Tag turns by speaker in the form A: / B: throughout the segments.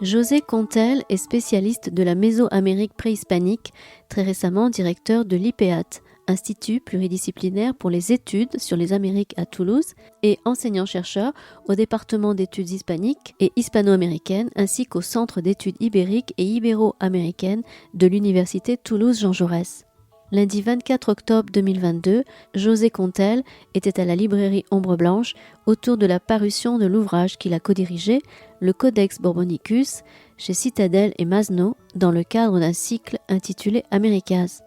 A: José Contel est spécialiste de la Mésoamérique préhispanique, très récemment directeur de l'IPEAT, Institut pluridisciplinaire pour les études sur les Amériques à Toulouse, et enseignant-chercheur au département d'études hispaniques et hispano-américaines ainsi qu'au Centre d'études ibériques et ibéro-américaines de l'Université Toulouse-Jean Jaurès. Lundi 24 octobre 2022, José Contel était à la librairie Ombre Blanche autour de la parution de l'ouvrage qu'il a codirigé, le Codex Borbonicus, chez Citadel et Masno, dans le cadre d'un cycle intitulé Américas.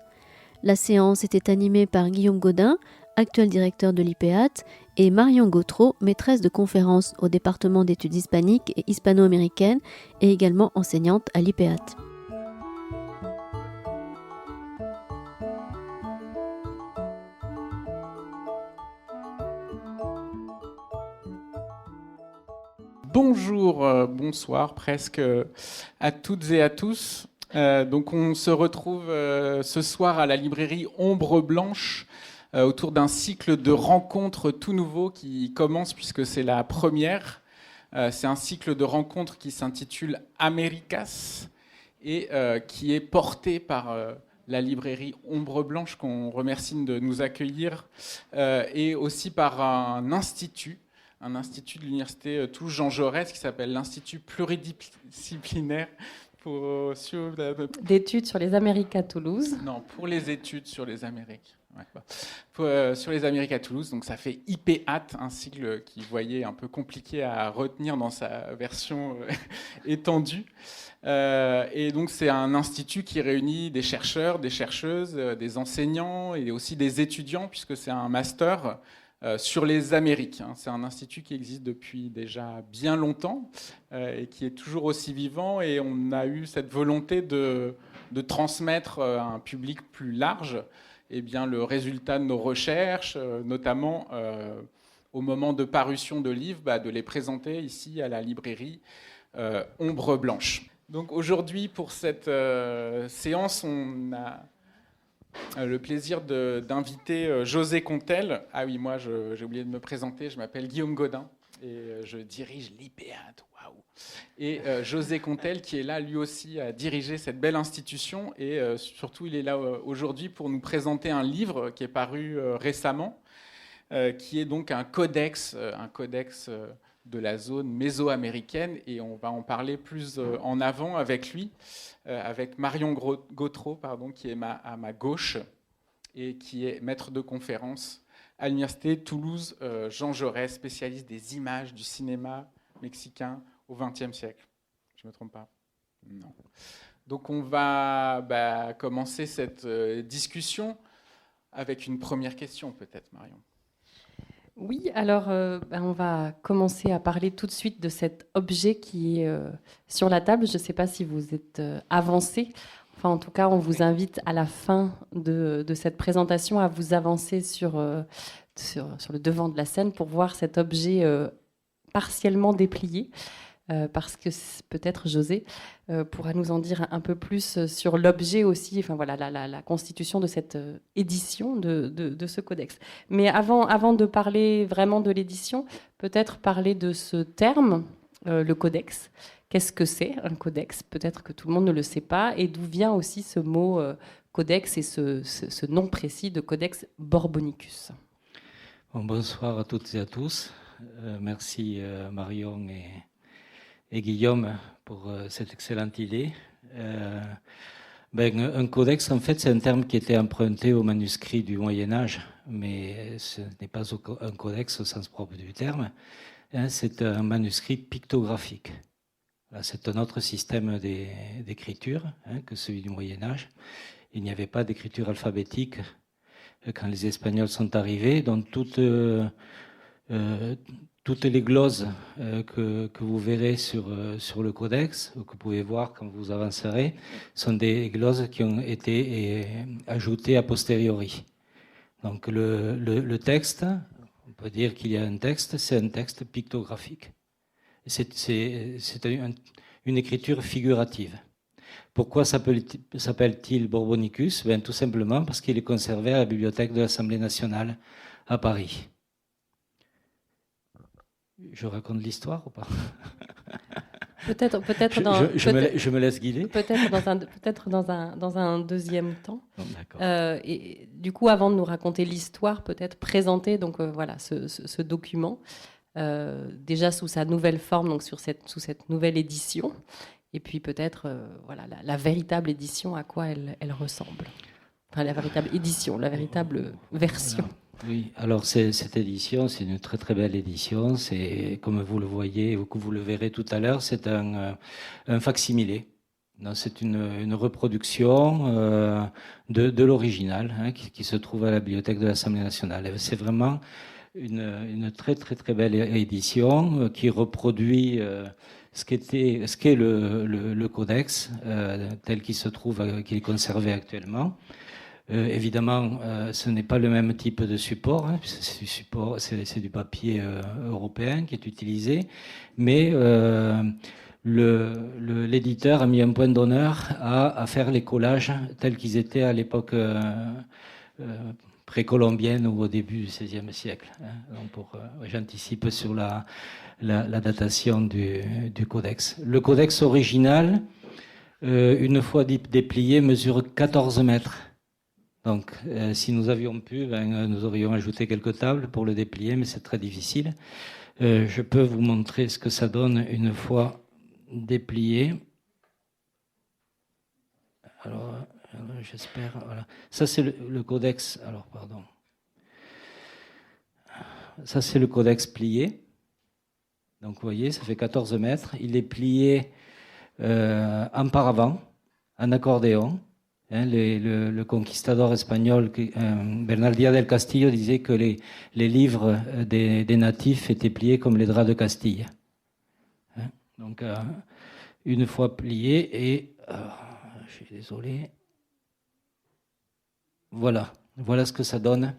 A: La séance était animée par Guillaume Gaudin, actuel directeur de l'IPEAT, et Marion Gautreau, maîtresse de conférences au département d'études hispaniques et hispano-américaines et également enseignante à l'IPEAT.
B: Bonjour, bonsoir presque à toutes et à tous. Donc on se retrouve ce soir à la librairie Ombre Blanche autour d'un cycle de rencontres tout nouveau qui commence puisque c'est la première. C'est un cycle de rencontres qui s'intitule Américas et qui est porté par la librairie Ombre Blanche qu'on remercie de nous accueillir et aussi par un institut de l'université Toulouse-Jean Jaurès qui s'appelle l'Institut pluridisciplinaire
C: d'études sur les Amériques à Toulouse.
B: Non, pour les études sur les Amériques. Sur les Amériques à Toulouse, donc ça fait IPEAT, un sigle qui voyait un peu compliqué à retenir dans sa version étendue. Et donc c'est un institut qui réunit des chercheurs, des chercheuses, des enseignants et aussi des étudiants puisque c'est un master sur les Amériques. C'est un institut qui existe depuis déjà bien longtemps et qui est toujours aussi vivant. Et on a eu cette volonté de transmettre à un public plus large le résultat de nos recherches, notamment au moment de parution de livres, de les présenter ici à la librairie Ombre Blanche. Donc aujourd'hui, pour cette séance, on a le plaisir d'inviter José Contel. Ah oui, moi j'ai oublié de me présenter, je m'appelle Guillaume Gaudin et je dirige l'IPEAT. Waouh. Et José Contel qui est là lui aussi à diriger cette belle institution et surtout il est là aujourd'hui pour nous présenter un livre qui est paru récemment, qui est donc un codex de la zone mésoaméricaine et on va en parler plus en avant avec lui. Avec Marion Gautreau, qui est à ma gauche et qui est maître de conférence à l'université Toulouse Jean Jaurès, spécialiste des images du cinéma mexicain au XXe siècle. Je ne me trompe pas? Non. Donc on va commencer cette discussion avec une première question peut-être, Marion.
C: Oui, alors on va commencer à parler tout de suite de cet objet qui est sur la table. Je ne sais pas si vous êtes avancé. Enfin, en tout cas, on vous invite à la fin de cette présentation à vous avancer sur le devant de la scène pour voir cet objet partiellement déplié. Parce que peut-être José pourra nous en dire un peu plus sur l'objet aussi, enfin voilà, la constitution de cette édition de ce codex. Mais avant de parler vraiment de l'édition, peut-être parler de ce terme, le codex. Qu'est-ce que c'est un codex? Peut-être que tout le monde ne le sait pas. Et d'où vient aussi ce mot codex et ce nom précis de codex Borbonicus?
D: Bonsoir à toutes et à tous. Merci Marion et Guillaume pour cette excellente idée. Un codex, en fait, c'est un terme qui était emprunté au manuscrit du Moyen-Âge, mais ce n'est pas un codex au sens propre du terme. C'est un manuscrit pictographique. C'est un autre système d'écriture que celui du Moyen-Âge. Il n'y avait pas d'écriture alphabétique quand les Espagnols sont arrivés, donc toutes les gloses que vous verrez sur le codex, ou que vous pouvez voir quand vous avancerez, sont des gloses qui ont été ajoutées a posteriori. Donc le texte, on peut dire qu'il y a un texte, c'est un texte pictographique. C'est une écriture figurative. Pourquoi s'appelle-t-il Borbonicus? Tout simplement parce qu'il est conservé à la bibliothèque de l'Assemblée nationale à Paris. Je raconte l'histoire ou pas? Je me laisse guider.
C: Peut-être dans un deuxième temps.
D: Oh, d'accord.
C: Et du coup, avant de nous raconter l'histoire, peut-être présenter donc voilà ce document déjà sous sa nouvelle forme, donc sous cette nouvelle édition, et puis peut-être voilà la véritable édition, à quoi elle ressemble. Enfin, la véritable édition, la véritable version.
D: Voilà. Oui, alors cette édition, c'est une très très belle édition. C'est, comme vous le voyez ou que vous le verrez tout à l'heure, c'est un facsimilé. C'est une reproduction de l'original qui se trouve à la bibliothèque de l'Assemblée nationale. C'est vraiment une très très très belle édition qui reproduit ce qu'est le codex tel qu'il se trouve, qu'il est conservé actuellement. Évidemment, ce n'est pas le même type de support, c'est du papier européen qui est utilisé, mais l'éditeur a mis un point d'honneur à faire les collages tels qu'ils étaient à l'époque précolombienne ou au début du XVIe siècle. Donc j'anticipe sur la datation du codex. Le codex original, une fois déplié, mesure 14 mètres. Donc, si nous avions pu, nous aurions ajouté quelques tables pour le déplier, mais c'est très difficile. Je peux vous montrer ce que ça donne une fois déplié. Alors j'espère. Voilà. Ça, c'est le codex. Alors, pardon. Ça, c'est le codex plié. Donc, vous voyez, ça fait 14 mètres. Il est plié en paravent, en accordéon. Le conquistador espagnol Bernal Díaz del Castillo disait que les livres des natifs étaient pliés comme les draps de Castille. Donc, une fois plié, et je suis désolé. Voilà ce que ça donne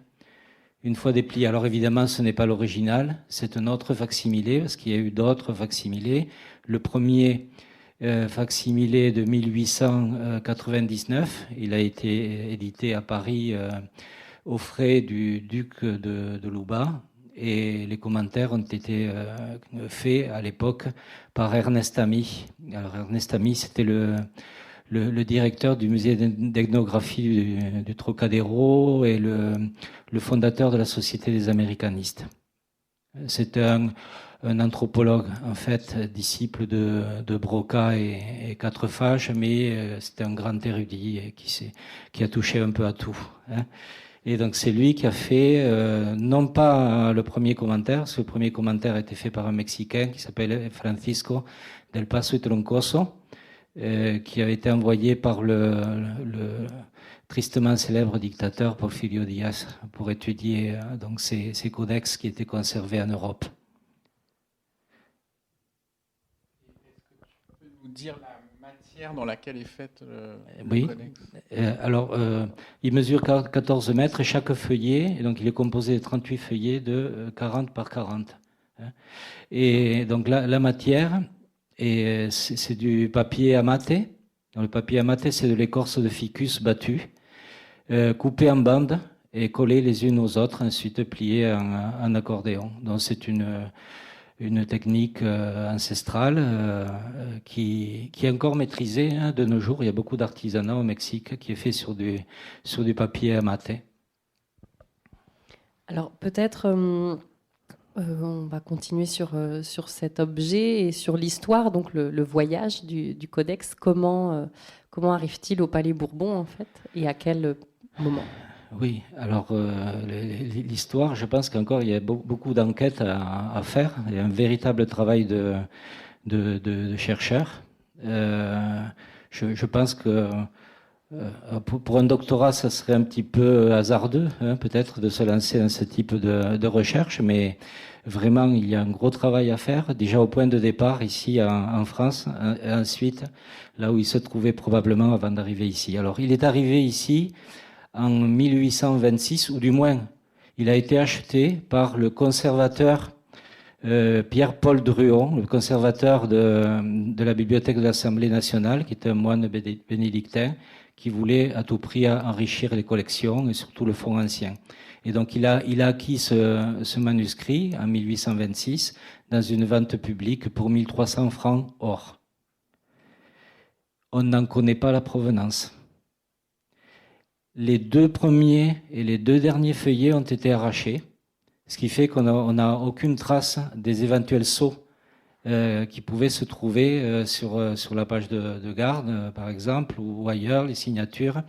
D: une fois déplié. Alors évidemment, ce n'est pas l'original, c'est un autre facsimilé, parce qu'il y a eu d'autres facsimilés. Le premier facsimilé de 1899, il a été édité à Paris aux frais du duc de Louba, et les commentaires ont été faits à l'époque par Ernest Ami. Alors Ernest Ami, c'était le directeur du musée d'ethnographie du Trocadéro et le fondateur de la Société des Américanistes. C'était un anthropologue, en fait, disciple de Broca et Quatrefages, mais c'était un grand érudit et qui a touché un peu à tout. Et donc c'est lui qui a fait, non pas le premier commentaire, parce que le premier commentaire a été fait par un Mexicain qui s'appelle Francisco del Paso y Troncoso, qui avait été envoyé par le tristement célèbre dictateur Porfirio Díaz pour étudier donc ces codex qui étaient conservés en Europe.
B: Est-ce que tu peux nous dire la matière dans laquelle est faite le codex?
D: Alors, il mesure 14 mètres et chaque feuillet, et donc il est composé de 38 feuillets de 40 par 40. Et donc la matière, c'est du papier amaté. Le papier amaté, c'est de l'écorce de ficus battue, coupée en bandes et collée les unes aux autres, ensuite pliée en accordéon. Donc c'est une technique ancestrale qui est encore maîtrisée de nos jours. Il y a beaucoup d'artisanat au Mexique qui est fait sur du papier amaté.
C: Alors peut-être on va continuer sur cet objet et sur l'histoire, donc le voyage du codex. Comment arrive-t-il au Palais Bourbon en fait, et à quel moment?
D: Oui, alors l'histoire, je pense qu'encore il y a beaucoup d'enquêtes à faire. Il y a un véritable travail de chercheurs. Je pense que pour un doctorat, ça serait un petit peu hasardeux, peut-être, de se lancer dans ce type de recherche, mais vraiment, il y a un gros travail à faire, déjà au point de départ, ici en France, et ensuite, là où il se trouvait probablement avant d'arriver ici. Alors, il est arrivé ici en 1826, ou du moins, il a été acheté par le conservateur Pierre-Paul Druon, le conservateur de la bibliothèque de l'Assemblée nationale, qui était un moine bénédictin, qui voulait à tout prix enrichir les collections et surtout le fonds ancien. Et donc il a acquis ce manuscrit en 1826 dans une vente publique pour 1300 francs or. on n'en connaît pas la provenance. Les 2 premiers et les 2 derniers feuillets ont été arrachés, ce qui fait qu'on n'a aucune trace des éventuels sceaux qui pouvaient se trouver sur la page de garde, par exemple, ou ailleurs, les signatures.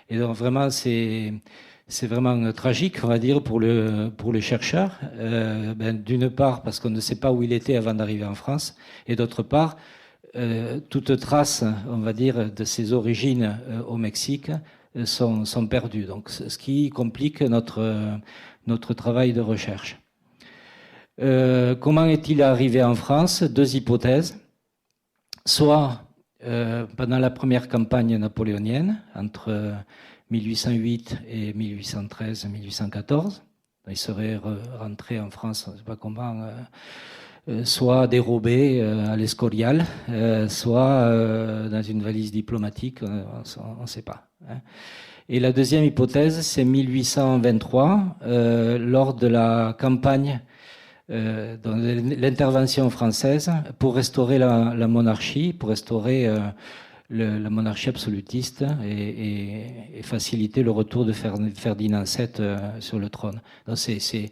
D: Et donc vraiment, c'est vraiment tragique, on va dire, pour le chercheur. D'une part, parce qu'on ne sait pas où il était avant d'arriver en France, et d'autre part, toute trace, on va dire, de ses origines au Mexique sont perdues. Donc, ce qui complique notre travail de recherche. Comment est-il arrivé en France? 2 hypothèses. Soit pendant la première campagne napoléonienne, entre 1808 et 1813-1814, il serait rentré en France, je ne sais pas comment, soit dérobé à l'Escorial, soit dans une valise diplomatique, on ne sait pas. Hein. Et la deuxième hypothèse, c'est 1823, lors de la campagne dans l'intervention française pour restaurer la monarchie, pour restaurer la monarchie absolutiste et faciliter le retour de Ferdinand VII sur le trône. Donc c'est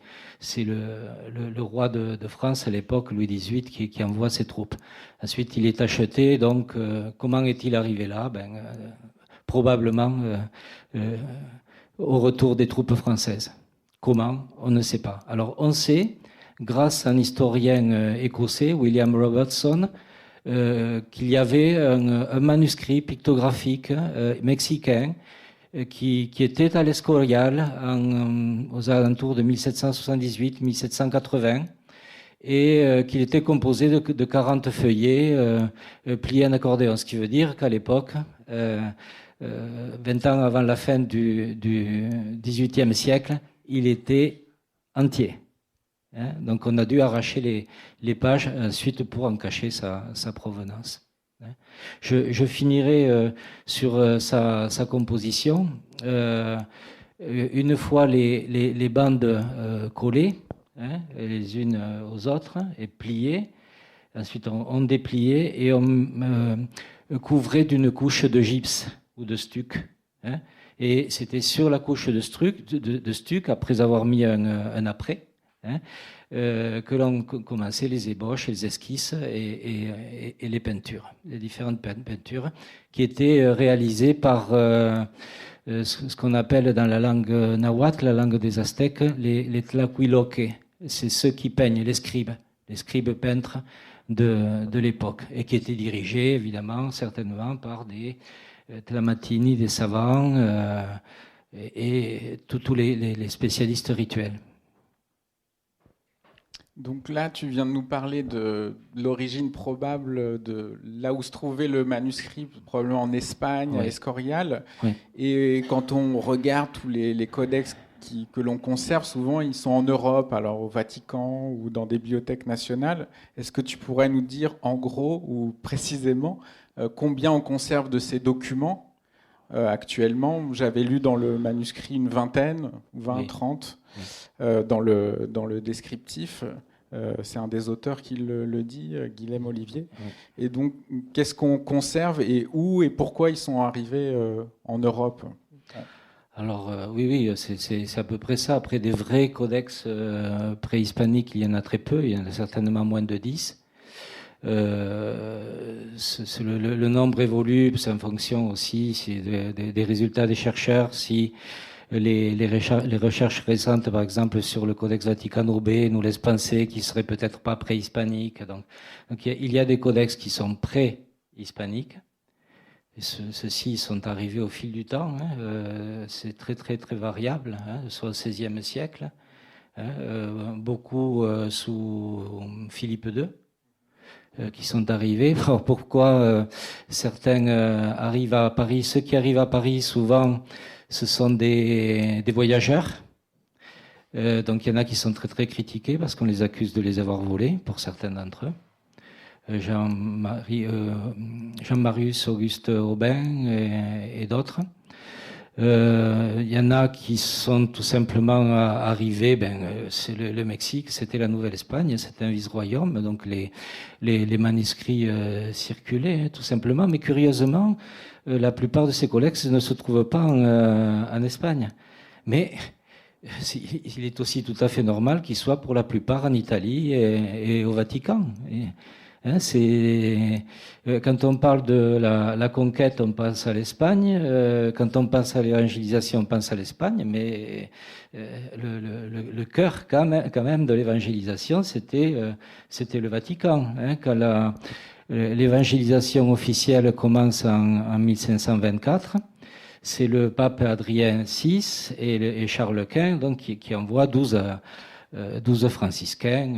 D: le roi de France à l'époque, Louis XVIII, qui envoie ses troupes. Ensuite, il est acheté. Donc, comment est-il arrivé là? Probablement au retour des troupes françaises. Comment? On ne sait pas. Alors, on sait, grâce à un historien écossais, William Robertson, qu'il y avait un manuscrit pictographique mexicain qui était à l'Escorial aux alentours de 1778-1780 et qu'il était composé de 40 feuillets pliés en accordéon, ce qui veut dire qu'à l'époque, 20 ans avant la fin du XVIIIe siècle, il était entier. Donc on a dû arracher les pages ensuite pour en cacher sa provenance. Je finirai sur sa composition. Une fois les bandes collées, les unes aux autres, et pliées, ensuite on dépliait et on couvrait d'une couche de gypse ou de stuc. Et c'était sur la couche de stuc, après avoir mis un apprêt, que l'on commençait les ébauches, les esquisses et les peintures, les différentes peintures qui étaient réalisées par ce qu'on appelle dans la langue nahuatl, la langue des Aztèques, les tlacuiloques. C'est ceux qui peignent, les scribes peintres de l'époque, et qui étaient dirigés évidemment certainement par des tlamatini, des savants et tous les spécialistes rituels.
B: Donc là, tu viens de nous parler de l'origine probable de là où se trouvait le manuscrit, probablement en Espagne, oui, à Escorial. Oui. Et quand on regarde tous les codex que l'on conserve, souvent ils sont en Europe, alors au Vatican ou dans des bibliothèques nationales. Est-ce que tu pourrais nous dire en gros ou précisément combien on conserve de ces documents actuellement? J'avais lu dans le manuscrit une vingtaine, 20, oui, 30, oui, dans le descriptif. C'est un des auteurs qui le dit, Guilhem Olivier. Oui. Et donc, qu'est-ce qu'on conserve et où et pourquoi ils sont arrivés en Europe?
D: Alors, oui, c'est à peu près ça. Après, des vrais codex préhispaniques, il y en a très peu. Il y en a certainement moins de 10. Le nombre évolue, c'est en fonction aussi des résultats des chercheurs. Si les recherches récentes, par exemple, sur le Codex Vaticano B, nous laissent penser qu'il serait peut-être pas préhispanique. Donc il y a des codex qui sont pré-hispaniques. Et ceux-ci sont arrivés au fil du temps. C'est très, très, très variable, soit au XVIe siècle, beaucoup sous Philippe II. Qui sont arrivés. Alors pourquoi certains arrivent à Paris? Ceux qui arrivent à Paris, souvent, ce sont des voyageurs. Donc il y en a qui sont très très critiqués parce qu'on les accuse de les avoir volés, pour certains d'entre eux. Jean-Marius Auguste Aubin et d'autres. Il y en a qui sont tout simplement arrivés. C'est le Mexique, c'était la Nouvelle-Espagne, c'était un vice-royaume, donc les manuscrits circulaient tout simplement. Mais curieusement, la plupart de ces codex ne se trouvent pas en Espagne. Mais il est aussi tout à fait normal qu'ils soient pour la plupart en Italie et au Vatican. Quand on parle de la conquête, on pense à l'Espagne. Quand on pense à l'évangélisation, on pense à l'Espagne. Mais le cœur, quand même, de l'évangélisation, c'était le Vatican. Quand l'évangélisation officielle commence en 1524, c'est le pape Adrien VI et Charles Quint donc, qui envoient 12 franciscains,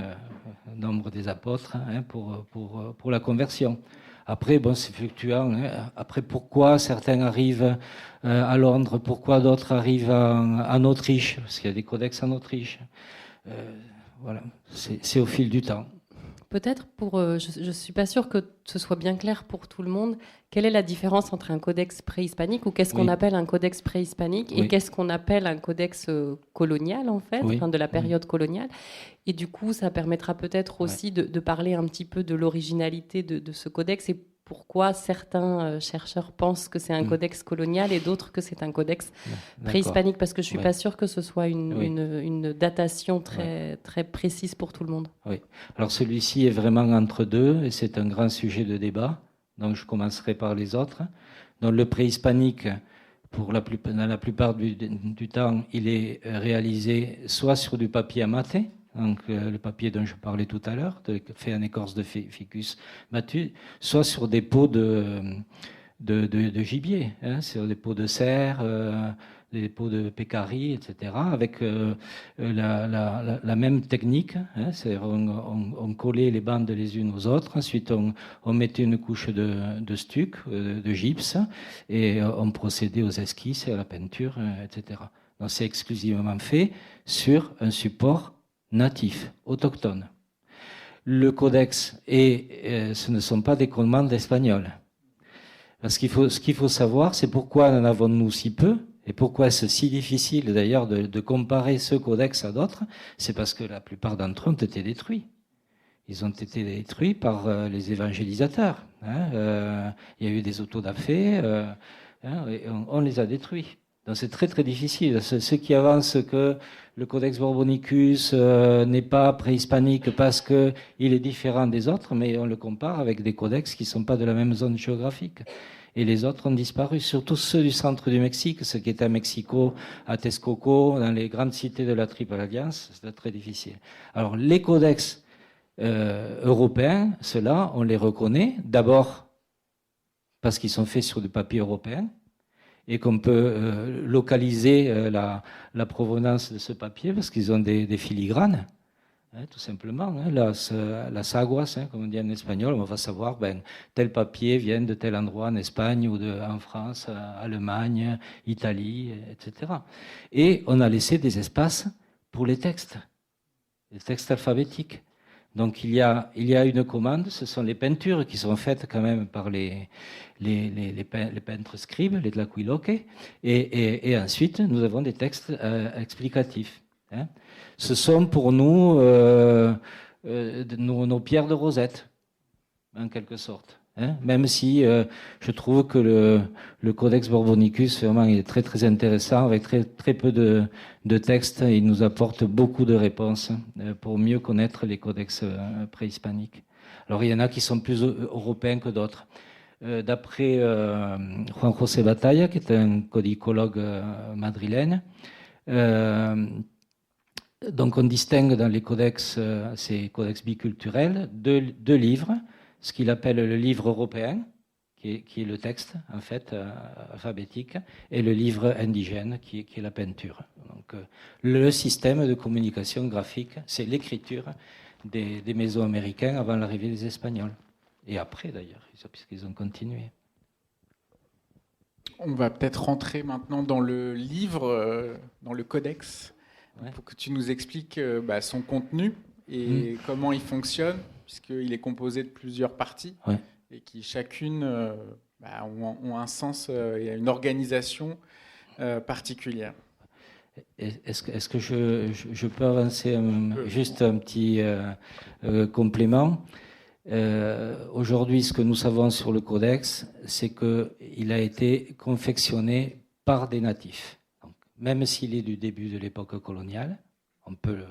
D: nombre des apôtres, pour la conversion. Après, c'est fluctuant. Après, pourquoi certains arrivent à Londres, pourquoi d'autres arrivent en Autriche, parce qu'il y a des codex en Autriche. Voilà, c'est au fil du temps.
C: Peut-être je ne suis pas sûre que ce soit bien clair pour tout le monde. Quelle est la différence entre un codex préhispanique ou qu'est-ce qu'on appelle un codex préhispanique et qu'est-ce qu'on appelle un codex colonial, en fait, de la période coloniale? Et du coup, ça permettra peut-être aussi de parler un petit peu de l'originalité de ce codex et pourquoi certains chercheurs pensent que c'est un codex colonial et d'autres que c'est un codex préhispanique, parce que je ne suis pas sûre que ce soit une datation très précise pour tout le monde.
D: Oui. Alors celui-ci est vraiment entre deux et c'est un grand sujet de débat, donc je commencerai par les autres. Donc le préhispanique, dans la plupart du temps, il est réalisé soit sur du papier amaté, donc le papier dont je parlais tout à l'heure, fait en écorce de ficus matus, soit sur des pots de gibier, sur des pots de cerf, des pots de pécari, etc., avec la même technique. On collait les bandes les unes aux autres, ensuite on mettait une couche de stuc, de gypse, et on procédait aux esquisses et à la peinture, etc. Donc c'est exclusivement fait sur un support natif, autochtone. Le codex, ce ne sont pas des commandes espagnoles. Parce ce qu'il faut savoir, c'est pourquoi en avons-nous si peu, et pourquoi c'est si difficile d'ailleurs de comparer ce codex à d'autres, c'est parce que la plupart d'entre eux ont été détruits. Ils ont été détruits par les évangélisateurs. Il y a eu des autodafés, et on les a détruits. Donc c'est très très difficile. Ceux qui avancent que le Codex Borbonicus n'est pas préhispanique parce qu'il est différent des autres, mais on le compare avec des codex qui ne sont pas de la même zone géographique. Et les autres ont disparu, surtout ceux du centre du Mexique, ceux qui étaient à Mexico, à Texcoco, dans les grandes cités de la Triple Alliance, c'était très difficile. Alors les codex européens, ceux-là, on les reconnaît d'abord parce qu'ils sont faits sur du papier européen, et qu'on peut localiser la provenance de ce papier parce qu'ils ont des filigranes, tout simplement. Las aguas, comme on dit en espagnol, on va savoir tel papier vient de tel endroit en Espagne ou en France, Allemagne, Italie, etc. Et on a laissé des espaces pour les textes alphabétiques. Donc il y a une commande, ce sont les peintures qui sont faites quand même par les peintres scribes, les tlacuiloques, et ensuite nous avons des textes explicatifs. Ce sont pour nous nos pierres de Rosette, en quelque sorte. Même si je trouve que le Codex Borbonicus vraiment est très très intéressant, avec très très peu de textes, il nous apporte beaucoup de réponses pour mieux connaître les codex préhispaniques. Alors il y en a qui sont plus européens que d'autres. D'après Juan José Batalla, qui est un codicologue madrilène, donc on distingue dans les codex, ces codex biculturels, deux livres. Ce qu'il appelle le livre européen, qui est le texte, en fait, alphabétique, et le livre indigène, qui est la peinture. Donc, le système de communication graphique, c'est l'écriture des Mésoaméricains avant l'arrivée des Espagnols. Et après, d'ailleurs, puisqu'ils ont continué.
B: On va peut-être rentrer maintenant dans le livre, dans le codex, pour que tu nous expliques son contenu et comment il fonctionne, puisqu'il est composé de plusieurs parties et qui chacune ont un sens et une organisation particulière.
D: Est-ce que je peux avancer juste un petit complément? Aujourd'hui, ce que nous savons sur le codex, c'est qu'il a été confectionné par des natifs. Donc, même s'il est du début de l'époque coloniale, on peut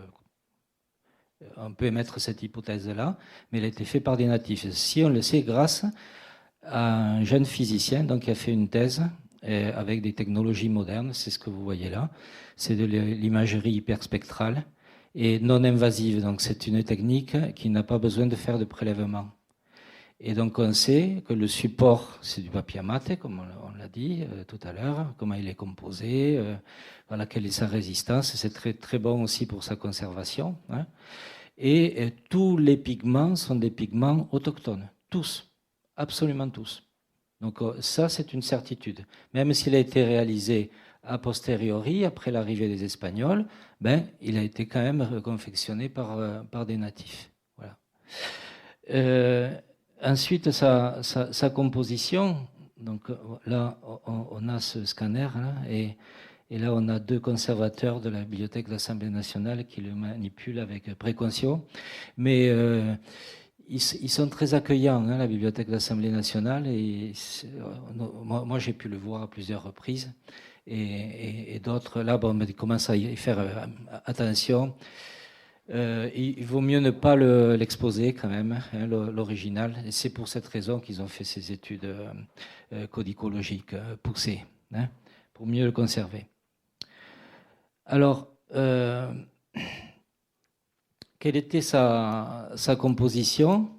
D: émettre cette hypothèse-là, mais il a été fait par des natifs. Si on le sait grâce à un jeune physicien donc, qui a fait une thèse avec des technologies modernes, c'est ce que vous voyez là, c'est de l'imagerie hyperspectrale et non invasive. Donc c'est une technique qui n'a pas besoin de faire de prélèvement. Et donc on sait que le support, c'est du papier mate, comme on l'a dit tout à l'heure, comment il est composé, voilà, quelle est sa résistance. C'est très, très bon aussi pour sa conservation. Hein. Et tous les pigments sont des pigments autochtones, tous, absolument tous. Donc ça, c'est une certitude. Même s'il a été réalisé a posteriori, après l'arrivée des Espagnols, ben, il a été quand même confectionné par des natifs. Voilà. Ensuite, sa composition. Donc là, on a ce scanner, là, et là, on a deux conservateurs de la bibliothèque de l'Assemblée nationale qui le manipulent avec précaution. Mais ils sont très accueillants, hein, la bibliothèque de l'Assemblée nationale. Et moi, j'ai pu le voir à plusieurs reprises. Et d'autres, là, bon, ils commencent à y faire attention. Il vaut mieux ne pas l'exposer quand même, hein, l'original. Et c'est pour cette raison qu'ils ont fait ces études codicologiques poussées, hein, pour mieux le conserver. Alors, quelle était sa composition?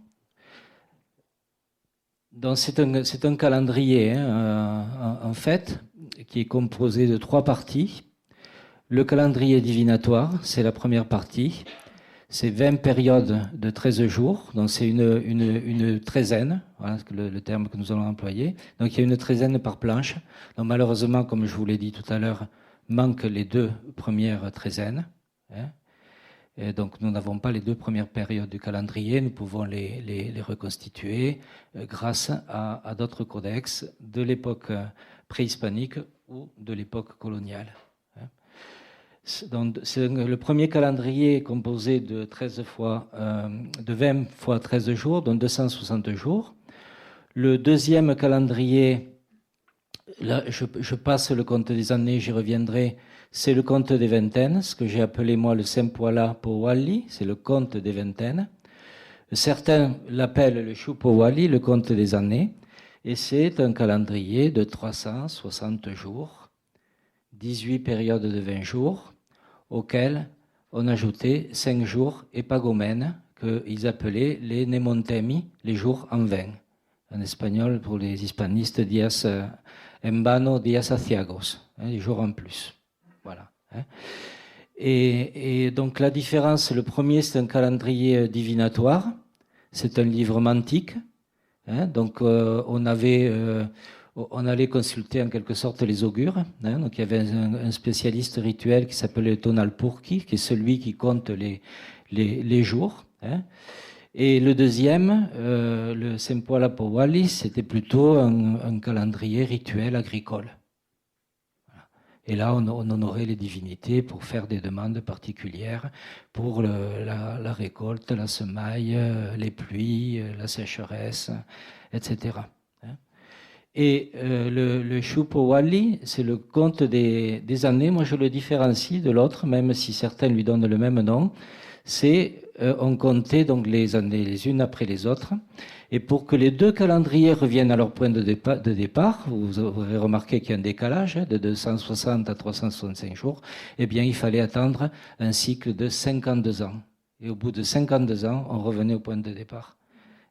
D: Donc, c'est un calendrier, hein, en fait, qui est composé de 3 parties. Le calendrier divinatoire, c'est la première partie. C'est 20 périodes de 13 jours. Donc, c'est une treizaine, voilà le terme que nous allons employer. Donc, il y a une treizaine par planche. Donc, malheureusement, comme je vous l'ai dit tout à l'heure, manquent les 2 premières treizaines. Hein. Et donc, nous n'avons pas les 2 premières périodes du calendrier. Nous pouvons les reconstituer grâce à d'autres codex de l'époque préhispanique ou de l'époque coloniale. Donc, le premier calendrier est composé de 20 fois 13 jours, donc 260 jours. Le deuxième calendrier, là, je passe le compte des années, j'y reviendrai, c'est le compte des vingtaines, ce que j'ai appelé moi le Sempoala Powali, c'est le compte des vingtaines. Certains l'appellent le Shupowali, le compte des années, et c'est un calendrier de 360 jours, 18 périodes de 20 jours, auxquels on ajoutait 5 jours épagomènes, qu'ils appelaient les Nemontemi, les jours en 20. En espagnol, pour les hispanistes, días en vano, días aciagos, les jours en plus. Voilà. Et donc la différence, le premier, c'est un calendrier divinatoire, c'est un livre mantique. Donc on allait consulter en quelque sorte les augures. Hein, donc il y avait un spécialiste rituel qui s'appelait Tonalpurki, qui est celui qui compte les jours. Hein. Et le deuxième, le Sempoala Powali, c'était plutôt un calendrier rituel agricole. Et là, on honorait les divinités pour faire des demandes particulières pour la récolte, la semaille, les pluies, la sécheresse, etc. Et le Shupowali, c'est le compte des années. Moi, je le différencie de l'autre, même si certains lui donnent le même nom. C'est on comptait donc les années les unes après les autres. Et pour que les 2 calendriers reviennent à leur point de départ, vous aurez remarqué qu'il y a un décalage de 260 à 365 jours, eh bien, il fallait attendre un cycle de 52 ans. Et au bout de 52 ans, on revenait au point de départ.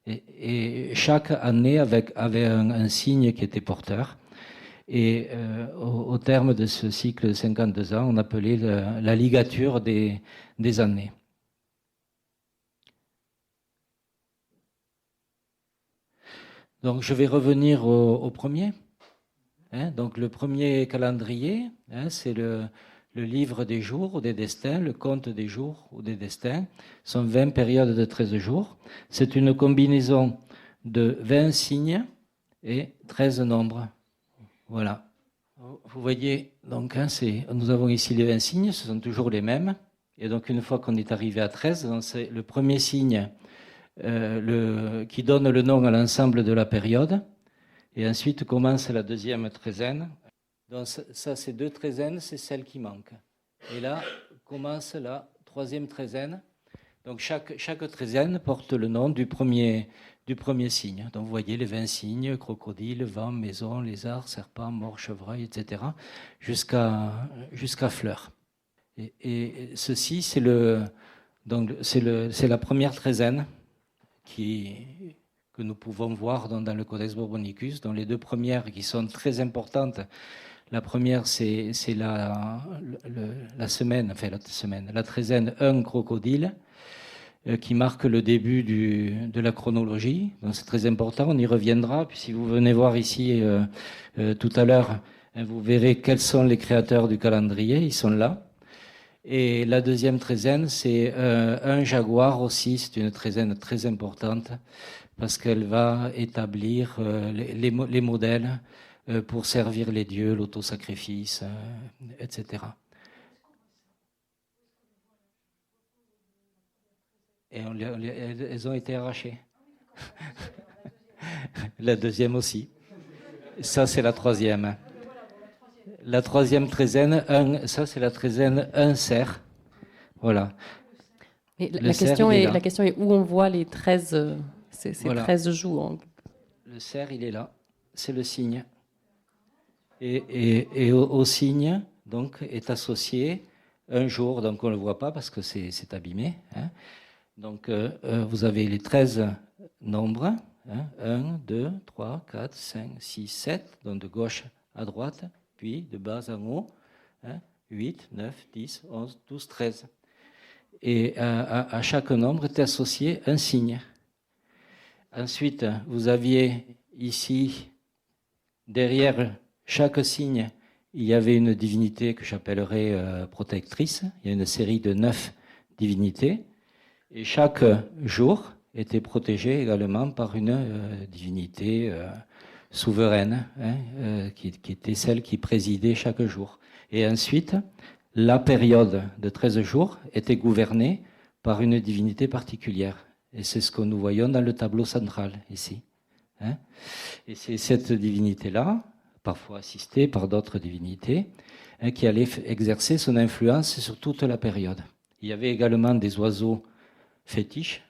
D: Et chaque année avait un signe qui était porteur. Et au terme de ce cycle de 52 ans, on appelait la ligature des années. Donc je vais revenir au premier. Hein, donc le premier calendrier, hein, c'est le livre des jours ou des destins, le compte des jours ou des destins. Ce sont 20 périodes de 13 jours. C'est une combinaison de 20 signes et 13 nombres. Voilà. Vous voyez, donc, nous avons ici les 20 signes, ce sont toujours les mêmes. Et donc, une fois qu'on est arrivé à 13, donc c'est le premier signe qui donne le nom à l'ensemble de la période. Et ensuite commence la deuxième treizaine. Donc, ça, ces 2 treizaines, c'est celle qui manque. Et là, commence la troisième treizaine. Donc, chaque treizaine porte le nom du premier signe. Donc, vous voyez les 20 signes, crocodile, vent, maison, lézard, serpent, mort, chevreuil, etc., jusqu'à fleur. Et ceci, c'est la première treizaine que nous pouvons voir dans le Codex Borbonicus, dont les 2 premières qui sont très importantes. La première, c'est la treizaine 1 crocodile, qui marque le début de la chronologie. Donc c'est très important, on y reviendra. Puis si vous venez voir ici tout à l'heure, vous verrez quels sont les créateurs du calendrier, ils sont là. Et la deuxième treizaine, c'est un jaguar aussi, c'est une treizaine très importante, parce qu'elle va établir les modèles pour servir les dieux, l'autosacrifice, etc. Et elles ont été arrachées. La deuxième aussi. Ça, c'est la troisième. La troisième treizaine, ça, c'est la treizaine 1 cerf. Voilà.
C: Et la question est où on voit les 13, ces voilà. 13 jours.
D: Le cerf, il est là. C'est le signe. Et au signe, donc, est associé un jour, donc on ne le voit pas parce que c'est abîmé. Hein. Donc, vous avez les 13 nombres, 1, 2, 3, 4, 5, 6, 7, donc de gauche à droite, puis de bas en haut, 8, 9, 10, 11, 12, 13. Et à chaque nombre est associé un signe. Ensuite, vous aviez ici, derrière chaque signe, il y avait une divinité que j'appellerais protectrice. Il y a une série de 9 divinités. Et chaque jour était protégé également par une divinité souveraine, qui était celle qui présidait chaque jour. Et ensuite, la période de 13 jours était gouvernée par une divinité particulière. Et c'est ce que nous voyons dans le tableau central, ici. Et c'est cette divinité-là, parfois assistée par d'autres divinités, qui allait exercer son influence sur toute la période. Il y avait également des oiseaux fétiches,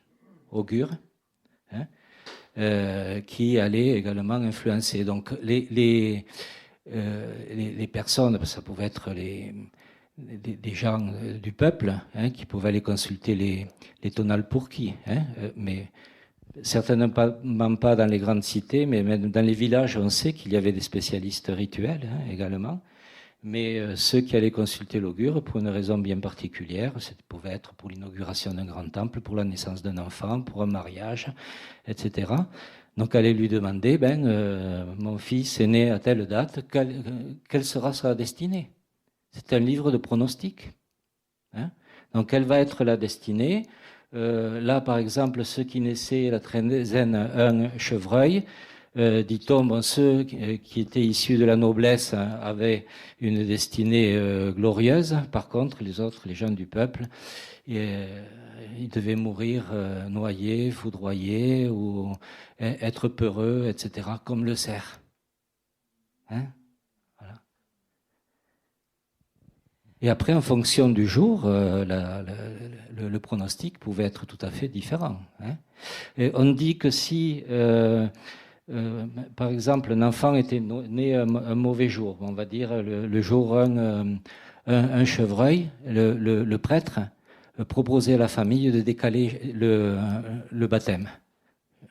D: augures, qui allaient également influencer. Donc les personnes, ça pouvait être des gens du peuple, qui pouvaient aller consulter les tonals purki, mais certainement pas dans les grandes cités, mais même dans les villages, on sait qu'il y avait des spécialistes rituels également. Mais ceux qui allaient consulter l'augure, pour une raison bien particulière, ça pouvait être pour l'inauguration d'un grand temple, pour la naissance d'un enfant, pour un mariage, etc. Donc, allaient lui demander, mon fils est né à telle date, quelle sera sa destinée? C'est un livre de pronostics. Donc, quelle va être la destinée? Là, par exemple, ceux qui naissaient la treizaine 1 chevreuil, dit-on, ceux qui étaient issus de la noblesse avaient une destinée glorieuse. Par contre, les autres, les gens du peuple, ils devaient mourir noyés, foudroyés ou être peureux, etc., comme le cerf. Voilà. Et après, en fonction du jour, le pronostic pouvait être tout à fait différent. Et on dit que si... par exemple, un enfant était né un mauvais jour, on va dire le jour un chevreuil, le prêtre proposait à la famille de décaler le baptême.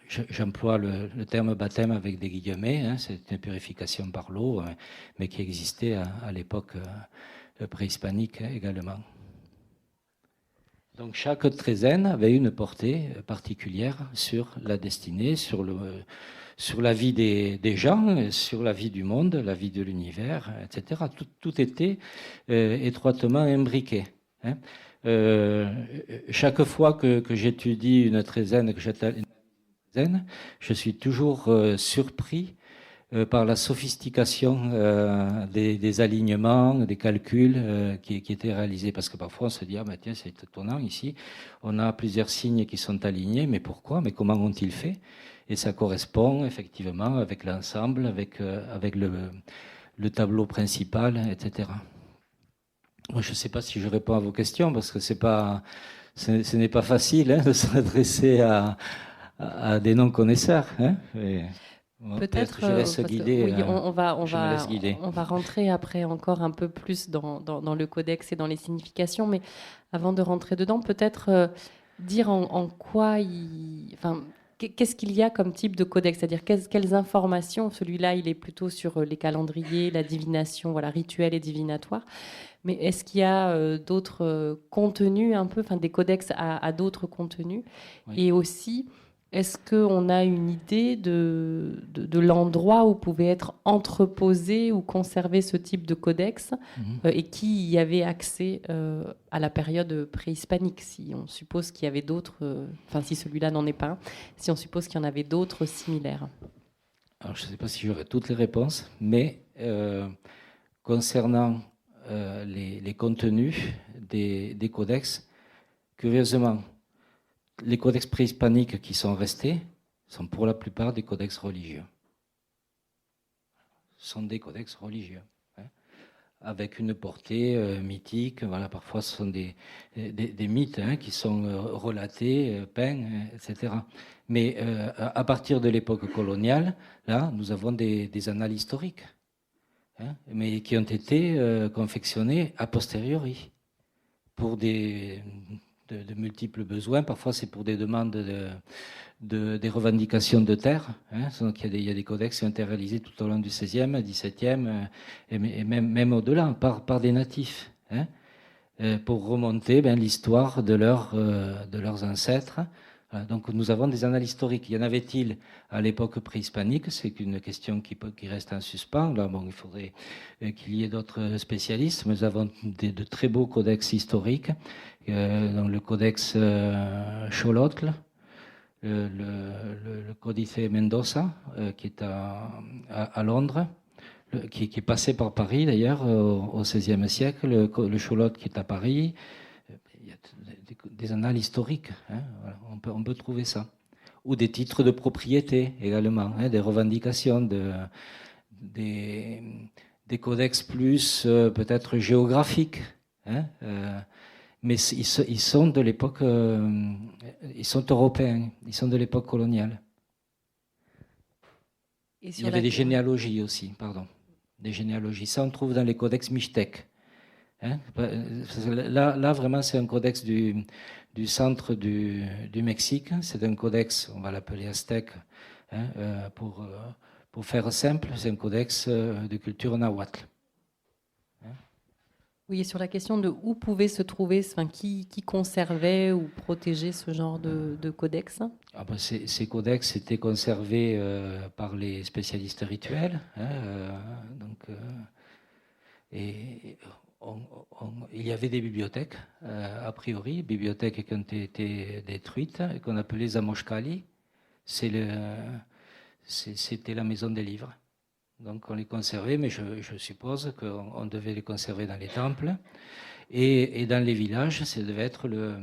D: J'emploie le terme baptême avec des guillemets, c'est une purification par l'eau, mais qui existait à l'époque préhispanique également. Donc chaque treizaine avait une portée particulière sur la destinée, sur la vie des gens, sur la vie du monde, la vie de l'univers, etc. Tout était étroitement imbriqué. Chaque fois que j'étudie une treizaine, je suis toujours surpris par la sophistication des alignements, des calculs qui étaient réalisés. Parce que parfois on se dit, ah ben tiens, c'est étonnant ici, on a plusieurs signes qui sont alignés, mais pourquoi? Mais comment ont-ils fait? Et ça correspond effectivement avec l'ensemble, avec le tableau principal, etc. Moi, je ne sais pas si je réponds à vos questions, parce que ce n'est pas facile de s'adresser à des non-connaisseurs.
C: Peut-être
D: je laisse guider.
C: Oui, on
D: on
C: va rentrer après encore un peu plus dans le codex et dans les significations, mais avant de rentrer dedans, peut-être dire en quoi qu'est-ce qu'il y a comme type de codex, c'est-à-dire quelles informations. Celui-là, il est plutôt sur les calendriers, la divination, voilà, rituel et divinatoire. Mais est-ce qu'il y a d'autres contenus un peu, des codex à d'autres contenus?
D: Oui.
C: Et aussi, est-ce qu'on a une idée de l'endroit où pouvait être entreposé ou conservé ce type de codex et qui y avait accès à la période préhispanique, si on suppose qu'il y avait d'autres, si celui-là n'en est pas un, si on suppose qu'il y en avait d'autres similaires?
D: Alors, je ne sais pas si j'aurai toutes les réponses, mais concernant les contenus des codex, curieusement, les codex préhispaniques qui sont restés sont pour la plupart des codex religieux. Ce sont des codex religieux, avec une portée mythique. Voilà, parfois, ce sont des mythes qui sont relatés, peints, etc. Mais à partir de l'époque coloniale, là, nous avons des annales historiques, mais qui ont été confectionnés a posteriori pour de multiples besoins. Parfois, c'est pour des demandes des revendications de terre. Donc, il y a des codex qui ont été réalisés tout au long du XVIe, XVIIe, et même au-delà, par des natifs, pour remonter l'histoire de leurs ancêtres. Voilà, donc nous avons des annales historiques. Y en avait-il à l'époque préhispanique? C'est une question qui reste en suspens. Là, il faudrait qu'il y ait d'autres spécialistes. Mais nous avons de très beaux codex historiques. Dans le codex Xolotl, le Codice Mendoza, qui est à Londres, qui est passé par Paris d'ailleurs au XVIe siècle, le Xolotl qui est à Paris. Il y a des annales historiques, voilà, on peut trouver ça. Ou des titres de propriété également, des revendications, des codex plus peut-être géographiques. Mais ils sont de l'époque, ils sont européens, ils sont de l'époque coloniale. Il y avait des généalogies aussi, des généalogies. Ça, on trouve dans les codex mixtèques. Là, vraiment, c'est un codex du centre du Mexique. C'est un codex, on va l'appeler aztèque, pour faire simple, c'est un codex de culture nahuatl.
C: Oui, et sur la question de où pouvait se trouver, qui conservait ou protégeait ce genre de codex?
D: Ces codex étaient conservés par les spécialistes rituels. Il y avait des bibliothèques, a priori, bibliothèques qui ont été détruites et qu'on appelait Zamoshkali. C'était la maison des livres. Donc on les conservait, mais je suppose qu'on devait les conserver dans les temples. Et dans les villages, ça devait être le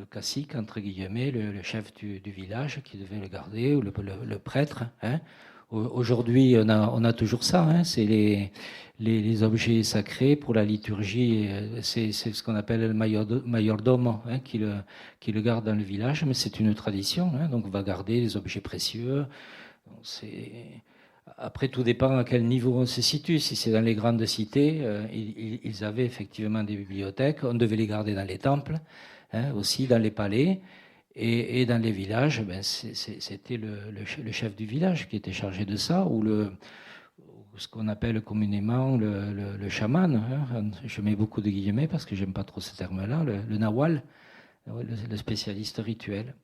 D: cacique, entre guillemets, le chef du village qui devait le garder, ou le prêtre. Aujourd'hui, on a toujours ça. C'est les objets sacrés pour la liturgie. C'est ce qu'on appelle le mayordomo qui le garde dans le village, mais c'est une tradition. Donc on va garder les objets précieux. Après, tout dépend à quel niveau on se situe. Si c'est dans les grandes cités, ils avaient effectivement des bibliothèques. On devait les garder dans les temples, aussi dans les palais. Et dans les villages, c'était le chef du village qui était chargé de ça, ou ce qu'on appelle communément le chaman. Je mets beaucoup de guillemets parce que j'aime pas trop ce terme-là, le nahual, le spécialiste rituel.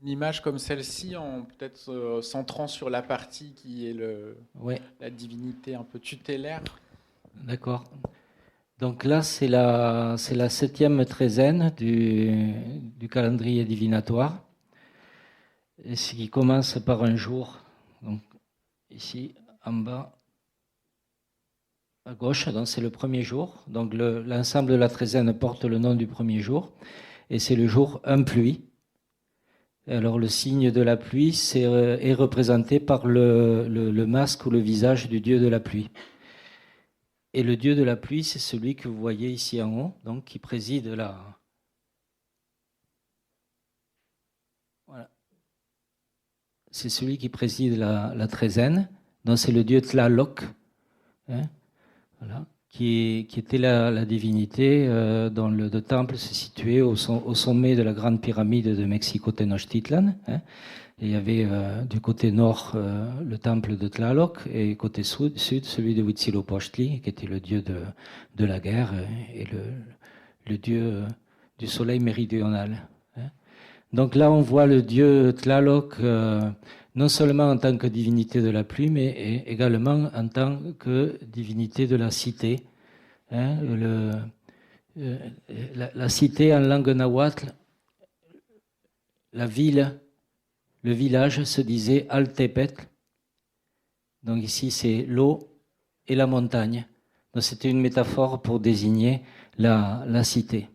B: Une image comme celle-ci, en peut-être centrant sur la partie qui est la divinité un peu tutélaire.
D: D'accord. Donc là, c'est la 7e treizaine du calendrier divinatoire, et ce qui commence par un jour. Donc ici, en bas, à gauche, donc c'est le premier jour. Donc l'ensemble de la treizaine porte le nom du premier jour, et c'est le jour pluie. Alors le signe de la pluie est représenté par le masque ou le visage du dieu de la pluie. Et le dieu de la pluie, c'est celui que vous voyez ici en haut, donc qui préside voilà. C'est celui qui préside la treizaine. Donc c'est le dieu Tlaloc, hein, voilà, qui était la divinité dont le temple se situait au sommet de la grande pyramide de Mexico-Tenochtitlan. Hein. Et il y avait du côté nord le temple de Tlaloc et côté sud celui de Huitzilopochtli, qui était le dieu de la guerre et le dieu du soleil méridional. Hein. Donc là, on voit le dieu Tlaloc non seulement en tant que divinité de la pluie, mais également en tant que divinité de la cité. Hein. La cité en langue nahuatl, la ville, le village se disait Altepetl. Donc ici, c'est l'eau et la montagne. Donc c'était une métaphore pour désigner la cité.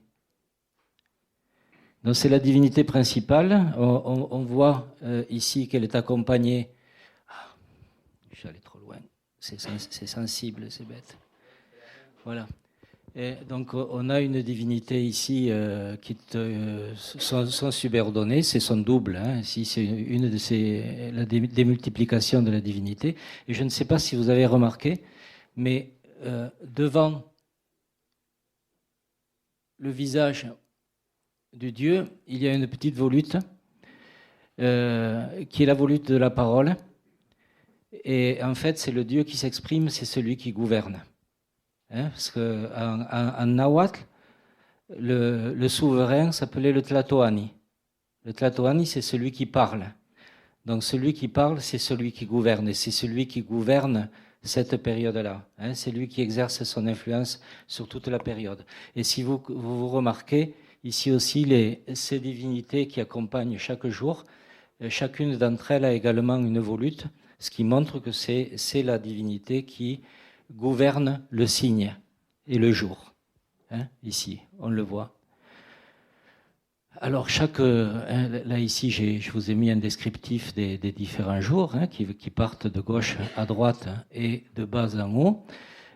D: Donc c'est la divinité principale. On voit ici qu'elle est accompagnée. Ah, je suis allé trop loin. C'est sensible, c'est bête. Voilà. Et donc on a une divinité ici qui est son subordonnée, c'est son double. Hein. Ici c'est une de la démultiplication de la divinité. Et je ne sais pas si vous avez remarqué, mais devant le visage du Dieu, il y a une petite volute qui est la volute de la parole. Et en fait, c'est le Dieu qui s'exprime, c'est celui qui gouverne. Hein, parce qu'en nahuatl, le souverain s'appelait le Tlatoani. Le Tlatoani, c'est celui qui parle. Donc celui qui parle, c'est celui qui gouverne. Et c'est celui qui gouverne cette période-là. Hein, c'est lui qui exerce son influence sur toute la période. Et si vous remarquez, ici aussi, ces divinités qui accompagnent chaque jour, chacune d'entre elles a également une volute, ce qui montre que c'est la divinité qui gouverne le signe et le jour. Hein, ici, on le voit. Alors, là ici, je vous ai mis un descriptif des différents jours hein, qui partent de gauche à droite et de bas en haut.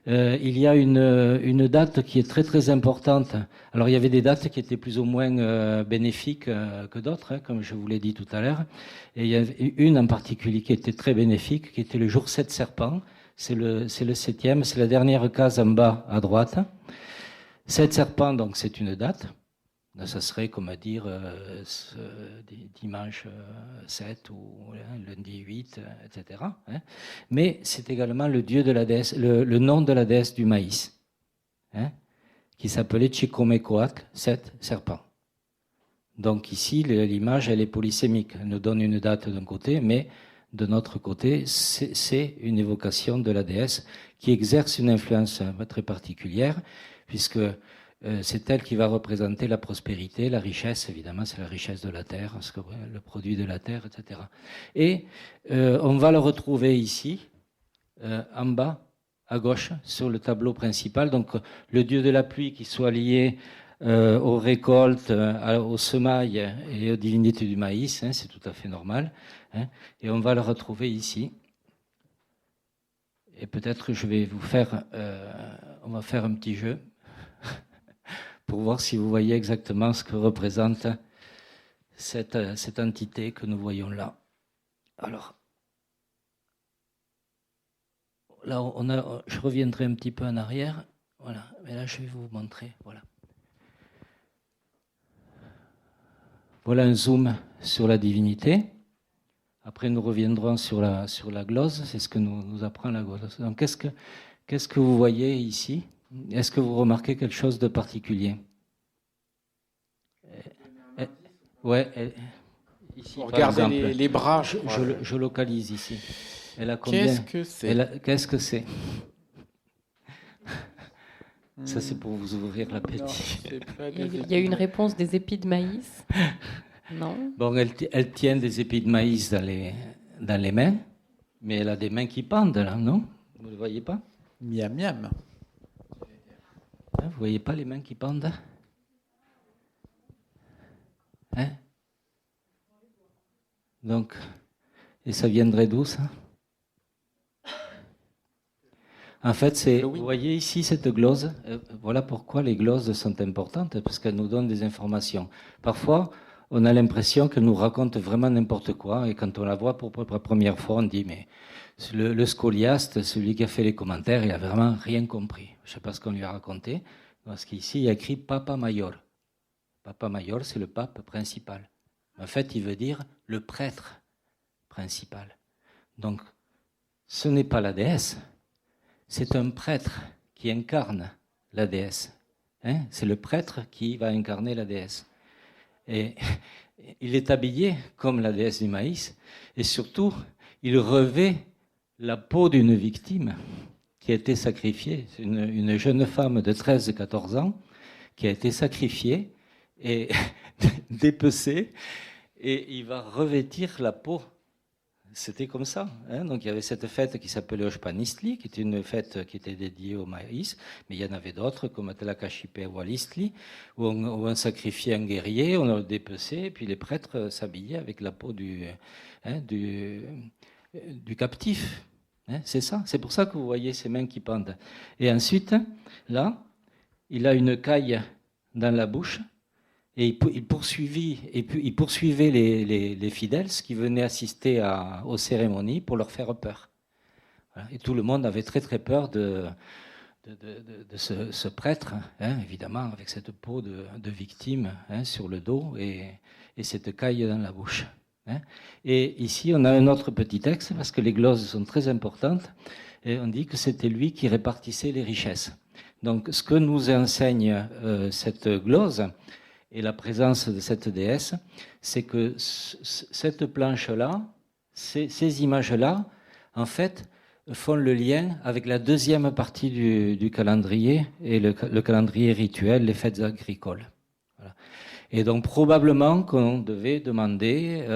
D: Il y a une date qui est très très importante. Alors, il y avait des dates qui étaient plus ou moins bénéfiques que d'autres, hein, comme je vous l'ai dit tout à l'heure. Et il y a une en particulier qui était très bénéfique, qui était le jour 7 serpent. C'est le 7e, c'est la dernière case en bas à droite. 7 serpents, donc c'est une date. Ça serait comme à dire dimanche 7 ou lundi 8, etc. Hein. Mais c'est également le dieu de la déesse, le nom de la déesse du maïs, hein, qui s'appelait Chicomecoatl, 7 serpents. Donc ici, l'image, elle est polysémique. Elle nous donne une date d'un côté, mais de notre côté, c'est une évocation de la déesse qui exerce une influence très particulière, puisque c'est elle qui va représenter la prospérité, la richesse, évidemment, c'est la richesse de la terre, le produit de la terre, etc. Et on va le retrouver ici, en bas, à gauche, sur le tableau principal. Donc, le dieu de la pluie qui soit lié aux récoltes, aux semailles et aux divinités du maïs, hein, c'est tout à fait normal. Hein, et on va le retrouver ici. Et peut-être je vais on va faire un petit jeu pour voir si vous voyez exactement ce que représente cette entité que nous voyons là. Alors, là, je reviendrai un petit peu en arrière. Voilà, mais là, je vais vous montrer. Voilà. Voilà un zoom sur la divinité. Après, nous reviendrons sur la glose. C'est ce que nous apprend la glose. Donc, qu'est-ce que vous voyez ici? Est-ce que vous remarquez quelque chose de particulier? Ouais. Ici,
B: regardez les bras.
D: Je localise ici. Elle a combien?
B: Qu'est-ce que c'est?
D: Qu'est-ce que c'est? Ça, c'est pour vous ouvrir
B: Non,
D: l'appétit.
B: c'est pas des
C: Il y a eu une
B: épis.
C: réponse des épis de maïs. Non.
D: Bon, elle tient des épis de maïs dans les mains, mais elle a des mains qui pendent, là, non? Vous ne le voyez pas?
B: Miam miam.
D: Hein, vous voyez pas les mains qui pendent? Hein? Donc, et ça viendrait d'où, ça? En fait, vous voyez ici cette glose. Voilà pourquoi les gloses sont importantes, parce qu'elles nous donnent des informations. Parfois, on a l'impression qu'elles nous racontent vraiment n'importe quoi, et quand on la voit pour la première fois, on dit, mais le scoliaste, celui qui a fait les commentaires, il a vraiment rien compris. Je ne sais pas ce qu'on lui a raconté, parce qu'ici, il y a écrit Papa Mayor. Papa Mayor, c'est le pape principal. En fait, il veut dire le prêtre principal. Donc, ce n'est pas la déesse. C'est un prêtre qui incarne la déesse. Hein? C'est le prêtre qui va incarner la déesse. Et il est habillé comme la déesse du maïs, et surtout, il revêt la peau d'une victime qui a été sacrifiée. C'est une jeune femme de 13-14 ans qui a été sacrifiée et dépecée, et il va revêtir la peau. C'était comme ça. Hein. Donc il y avait cette fête qui s'appelait Oshpanistli, qui était une fête qui était dédiée au maïs, mais il y en avait d'autres, comme Telakashipé ou Alistli, où on sacrifiait un guerrier, on le dépecé, et puis les prêtres s'habillaient avec la peau du captif. Hein, c'est ça. C'est pour ça que vous voyez ces mains qui pendent. Et ensuite, là, il a une caille dans la bouche. Et il poursuivait les fidèles qui venaient assister aux cérémonies pour leur faire peur. Voilà. Et tout le monde avait très très peur de ce prêtre, hein, évidemment, avec cette peau de victime, hein, sur le dos et cette caille dans la bouche. Hein. Et ici, on a un autre petit texte, parce que les gloses sont très importantes, et on dit que c'était lui qui répartissait les richesses. Donc, ce que nous enseigne cette glose, et la présence de cette déesse, c'est que cette planche-là, ces images-là, en fait, font le lien avec la deuxième partie du calendrier, et le calendrier rituel, les fêtes agricoles. Voilà. Et donc, probablement qu'on devait demander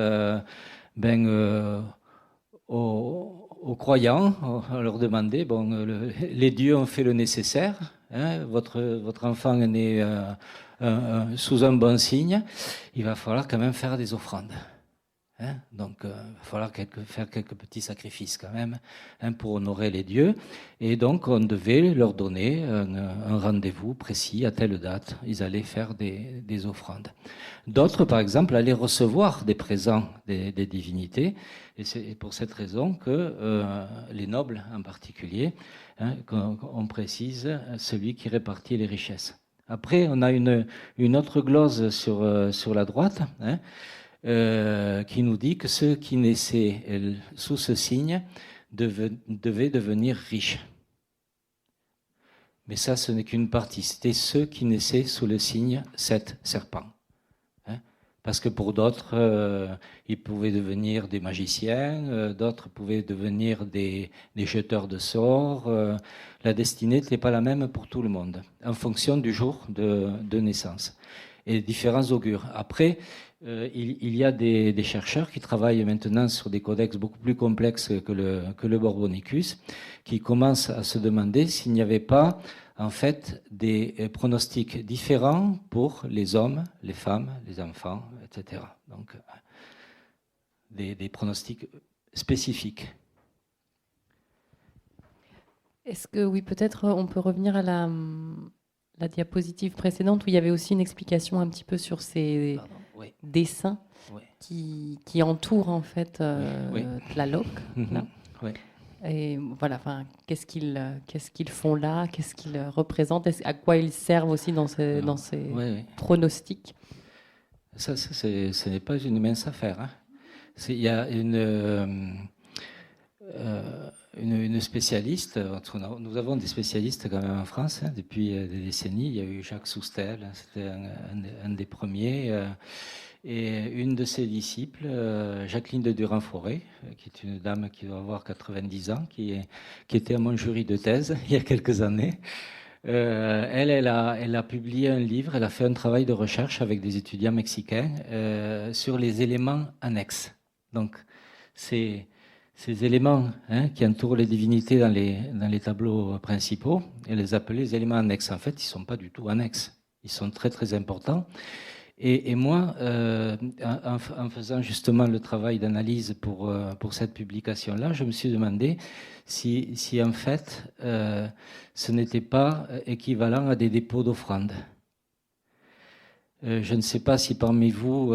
D: aux croyants, on leur demandait, bon, les dieux ont fait le nécessaire, hein, votre enfant est né sous un bon signe, il va falloir quand même faire des offrandes. Hein, donc, il va falloir faire quelques petits sacrifices quand même, hein, pour honorer les dieux. Et donc, on devait leur donner un rendez-vous précis à telle date. Ils allaient faire des offrandes. D'autres, par exemple, allaient recevoir des présents des divinités. Et c'est pour cette raison que les nobles, en particulier, hein, on précise celui qui répartit les richesses. Après, on a une autre glose sur la droite, hein, qui nous dit que ceux qui naissaient sous ce signe devaient devenir riches. Mais ça, ce n'est qu'une partie. C'était ceux qui naissaient sous le signe 7 serpents. Hein, parce que pour d'autres, ils pouvaient devenir des magiciens, d'autres pouvaient devenir des jeteurs de sorts. La destinée n'était pas la même pour tout le monde, en fonction du jour de naissance. Et différents augures. Après, il y a des chercheurs qui travaillent maintenant sur des codex beaucoup plus complexes que le Borbonicus, qui commencent à se demander s'il n'y avait pas, en fait, des pronostics différents pour les hommes, les femmes, les enfants, etc. Donc, des pronostics spécifiques.
C: Est-ce que, oui, peut-être on peut revenir à la diapositive précédente où il y avait aussi une explication un petit peu sur ces dessins qui entourent en fait Tlaloc. Là.
D: Oui.
C: Et voilà, enfin, qu'est-ce qu'ils font là, qu'est-ce qu'ils représentent, à quoi ils servent aussi dans ces pronostics.
D: Ça, ce n'est pas une mince affaire. Hein. Il y a une spécialiste, nous avons des spécialistes quand même en France, hein, depuis des décennies. Il y a eu Jacques Soustel, c'était un des premiers, et une de ses disciples, Jacqueline de Durand-Forêt, qui est une dame qui doit avoir 90 ans, qui était à mon jury de thèse il y a quelques années. Elle a publié un livre, elle a fait un travail de recherche avec des étudiants mexicains sur les éléments annexes. Donc, ces éléments qui entourent les divinités dans les tableaux principaux, elle les appelait les éléments annexes. En fait, ils ne sont pas du tout annexes. Ils sont très, très importants. Et moi, en faisant justement le travail d'analyse pour cette publication-là, je me suis demandé si en fait, ce n'était pas équivalent à des dépôts d'offrandes. Je ne sais pas si parmi vous,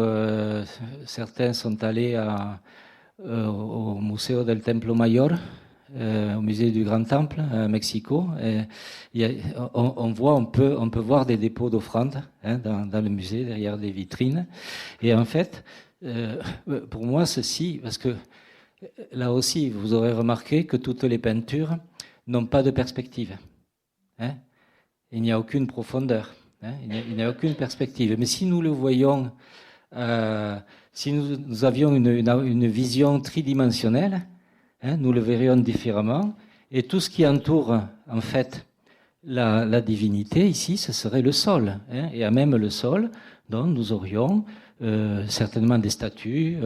D: certains sont allés au Museo del Templo Mayor, au musée du Grand Temple à Mexico. On peut voir des dépôts d'offrandes dans le musée, derrière des vitrines. Et en fait, pour moi, ceci, parce que là aussi, vous aurez remarqué que toutes les peintures n'ont pas de perspective. Il n'y a aucune profondeur. Il n'y a aucune perspective. Mais si nous le voyons, si nous avions une vision tridimensionnelle, nous le verrions différemment. Et tout ce qui entoure, en fait, la divinité, ici, ce serait le sol. Et à même le sol, donc, nous aurions certainement des statues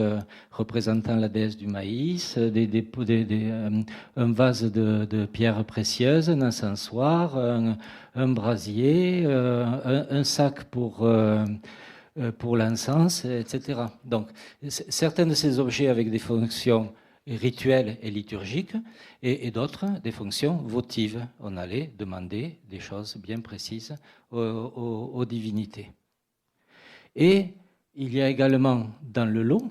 D: représentant la déesse du maïs, un vase de pierres précieuses, un encensoir, un brasier, un sac pour l'encens, etc. Donc, certains de ces objets avec des fonctions rituelles et liturgiques, et d'autres des fonctions votives. On allait demander des choses bien précises aux divinités. Et il y a également dans le lot,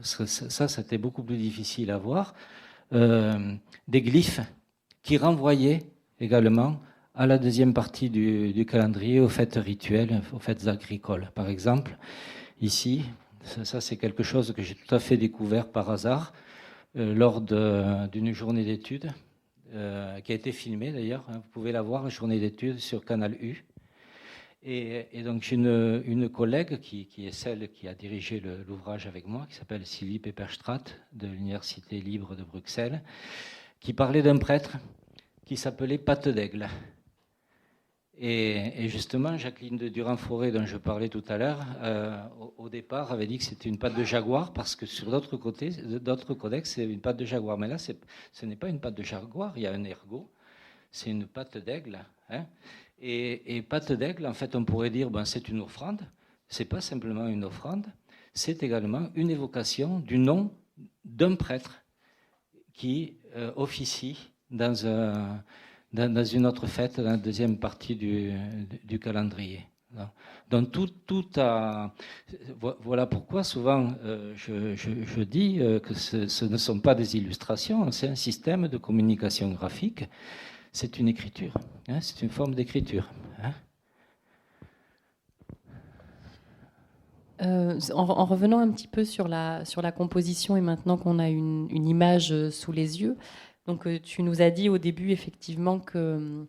D: ça c'était beaucoup plus difficile à voir, des glyphes qui renvoyaient également à la deuxième partie du calendrier, aux fêtes rituelles, aux fêtes agricoles. Par exemple, ici, ça c'est quelque chose que j'ai tout à fait découvert par hasard lors d'une journée d'études, qui a été filmée d'ailleurs. Vous pouvez la voir, une journée d'études sur Canal U. Et donc j'ai une collègue qui est celle qui a dirigé l'ouvrage avec moi, qui s'appelle Sylvie Pepperstraat de l'Université libre de Bruxelles, qui parlait d'un prêtre qui s'appelait Patte d'Aigle. Et justement, Jacqueline de Durand-Forêt, dont je parlais tout à l'heure, au départ avait dit que c'était une patte de jaguar, parce que sur d'autres codex, c'est une patte de jaguar. Mais là, ce n'est pas une patte de jaguar, il y a un ergot, c'est une patte d'aigle. Et patte d'aigle, en fait, on pourrait dire, c'est une offrande. C'est pas simplement une offrande, c'est également une évocation du nom d'un prêtre qui officie dans une autre fête, dans la deuxième partie du calendrier. Donc voilà pourquoi souvent je dis que ce ne sont pas des illustrations, c'est un système de communication graphique. C'est une écriture, c'est une forme d'écriture.
C: En revenant un petit peu sur la composition, et maintenant qu'on a une image sous les yeux, donc tu nous as dit au début effectivement que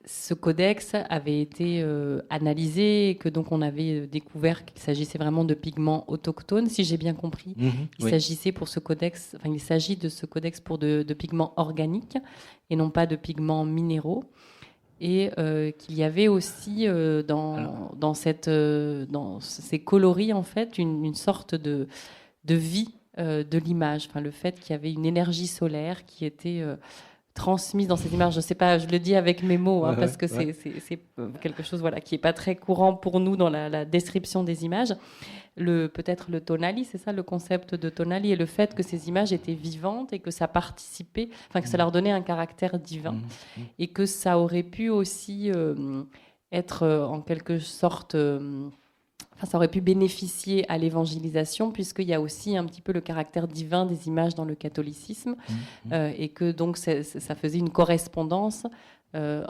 C: ce codex avait été analysé et que donc on avait découvert qu'il s'agissait vraiment de pigments autochtones, si j'ai bien compris. Il s'agissait pour ce codex, il s'agit de ce codex pour de pigments organiques et non pas de pigments minéraux. Et qu'il y avait aussi dans ces coloris en fait une sorte de vie de l'image, le fait qu'il y avait une énergie solaire qui était transmise dans ces images. Je sais pas, je le dis avec mes mots, parce que c'est quelque chose qui est pas très courant pour nous dans la description des images. Peut-être le tonali, c'est ça le concept de tonali, et le fait que ces images étaient vivantes et que ça participait, que ça leur donnait un caractère divin, et que ça aurait pu aussi être en quelque sorte... ça aurait pu bénéficier à l'évangélisation, puisqu'il y a aussi un petit peu le caractère divin des images dans le catholicisme, et que donc ça faisait une correspondance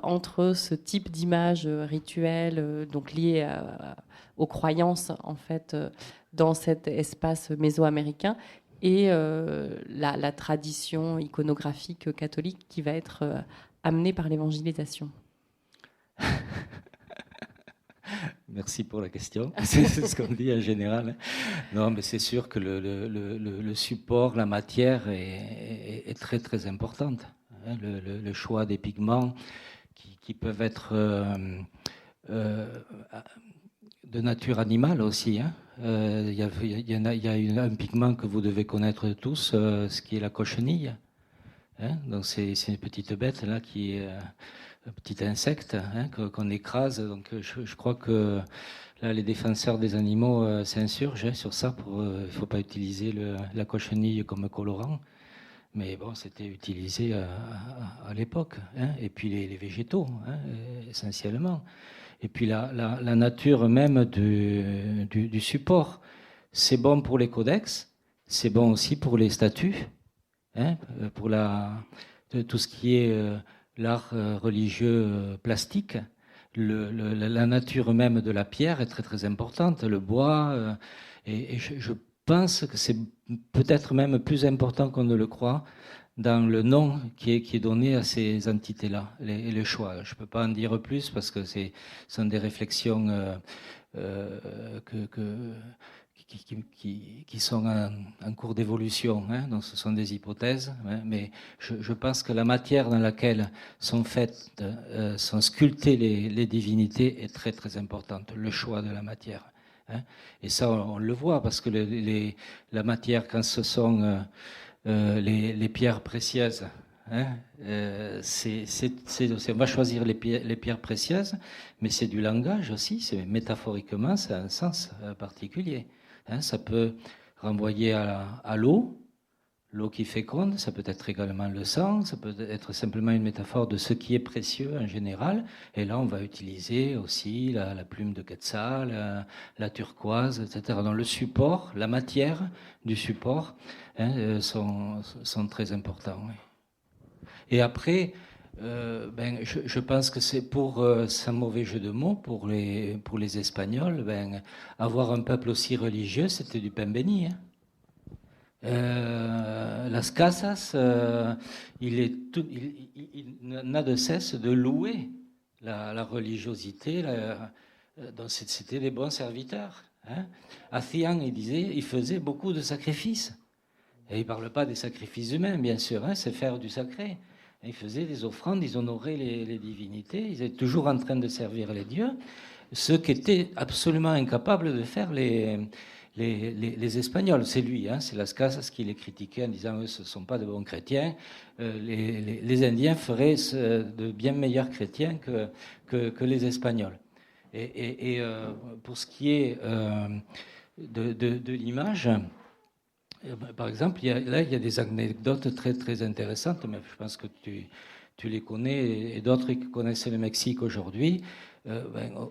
C: entre ce type d'image rituelle, donc liée aux croyances en fait dans cet espace mésoaméricain, et la tradition iconographique catholique qui va être amenée par l'évangélisation.
D: Merci pour la question. C'est ce qu'on dit en général. Non, mais c'est sûr que le support, la matière est très très importante. Le choix des pigments qui peuvent être de nature animale aussi. Hein. Il y a un pigment que vous devez connaître tous, ce qui est la cochenille. Hein. Donc c'est une petite bête là qui est un petit insecte hein, qu'on écrase. Donc je crois que là les défenseurs des animaux s'insurgent hein, sur ça. Il ne faut pas utiliser la cochenille comme colorant. Mais bon, c'était utilisé à l'époque. Hein. Et puis les végétaux, hein, essentiellement. Et puis la nature même du support. C'est bon pour les codex, c'est bon aussi pour les statuts, hein, pour tout ce qui est l'art religieux plastique. La nature même de la pierre est très très importante, le bois. Et je pense que c'est peut-être même plus important qu'on ne le croit dans le nom qui est donné à ces entités-là, et le choix. Je ne peux pas en dire plus parce que ce sont des réflexions qui sont en cours d'évolution. Hein, donc ce sont des hypothèses, hein, mais je pense que la matière dans laquelle sont faites, sont sculptées les divinités est très très importante, le choix de la matière. Hein. Et ça, on le voit parce que la matière, quand ce sont les pierres précieuses, hein, on va choisir les pierres précieuses, mais c'est du langage aussi, métaphoriquement, ça a un sens particulier. Hein, ça peut renvoyer à l'eau qui féconde, ça peut être également le sang, ça peut être simplement une métaphore de ce qui est précieux en général. Et là, on va utiliser aussi la plume de Quetzal, la turquoise, etc. Donc le support, la matière du support hein, sont très importants. Oui. Et après, je pense que c'est pour, sans mauvais jeu de mots, pour les Espagnols, avoir un peuple aussi religieux, c'était du pain béni. Hein. Las Casas, il n'a de cesse de louer la religiosité. Donc c'était des bons serviteurs. Hein. Hacían, il faisait beaucoup de sacrifices. Et il ne parle pas des sacrifices humains, bien sûr, hein, c'est faire du sacré. Ils faisaient des offrandes, ils honoraient les divinités, ils étaient toujours en train de servir les dieux, ce qu'étaient absolument incapables de faire les Espagnols. C'est lui, hein, c'est Las Casas qui les critiquait en disant eux, ce ne sont pas de bons chrétiens. Les Indiens feraient de bien meilleurs chrétiens que les Espagnols. Et pour ce qui est de l'image, par exemple, il y a des anecdotes très, très intéressantes, mais je pense que tu les connais, et d'autres qui connaissent le Mexique aujourd'hui.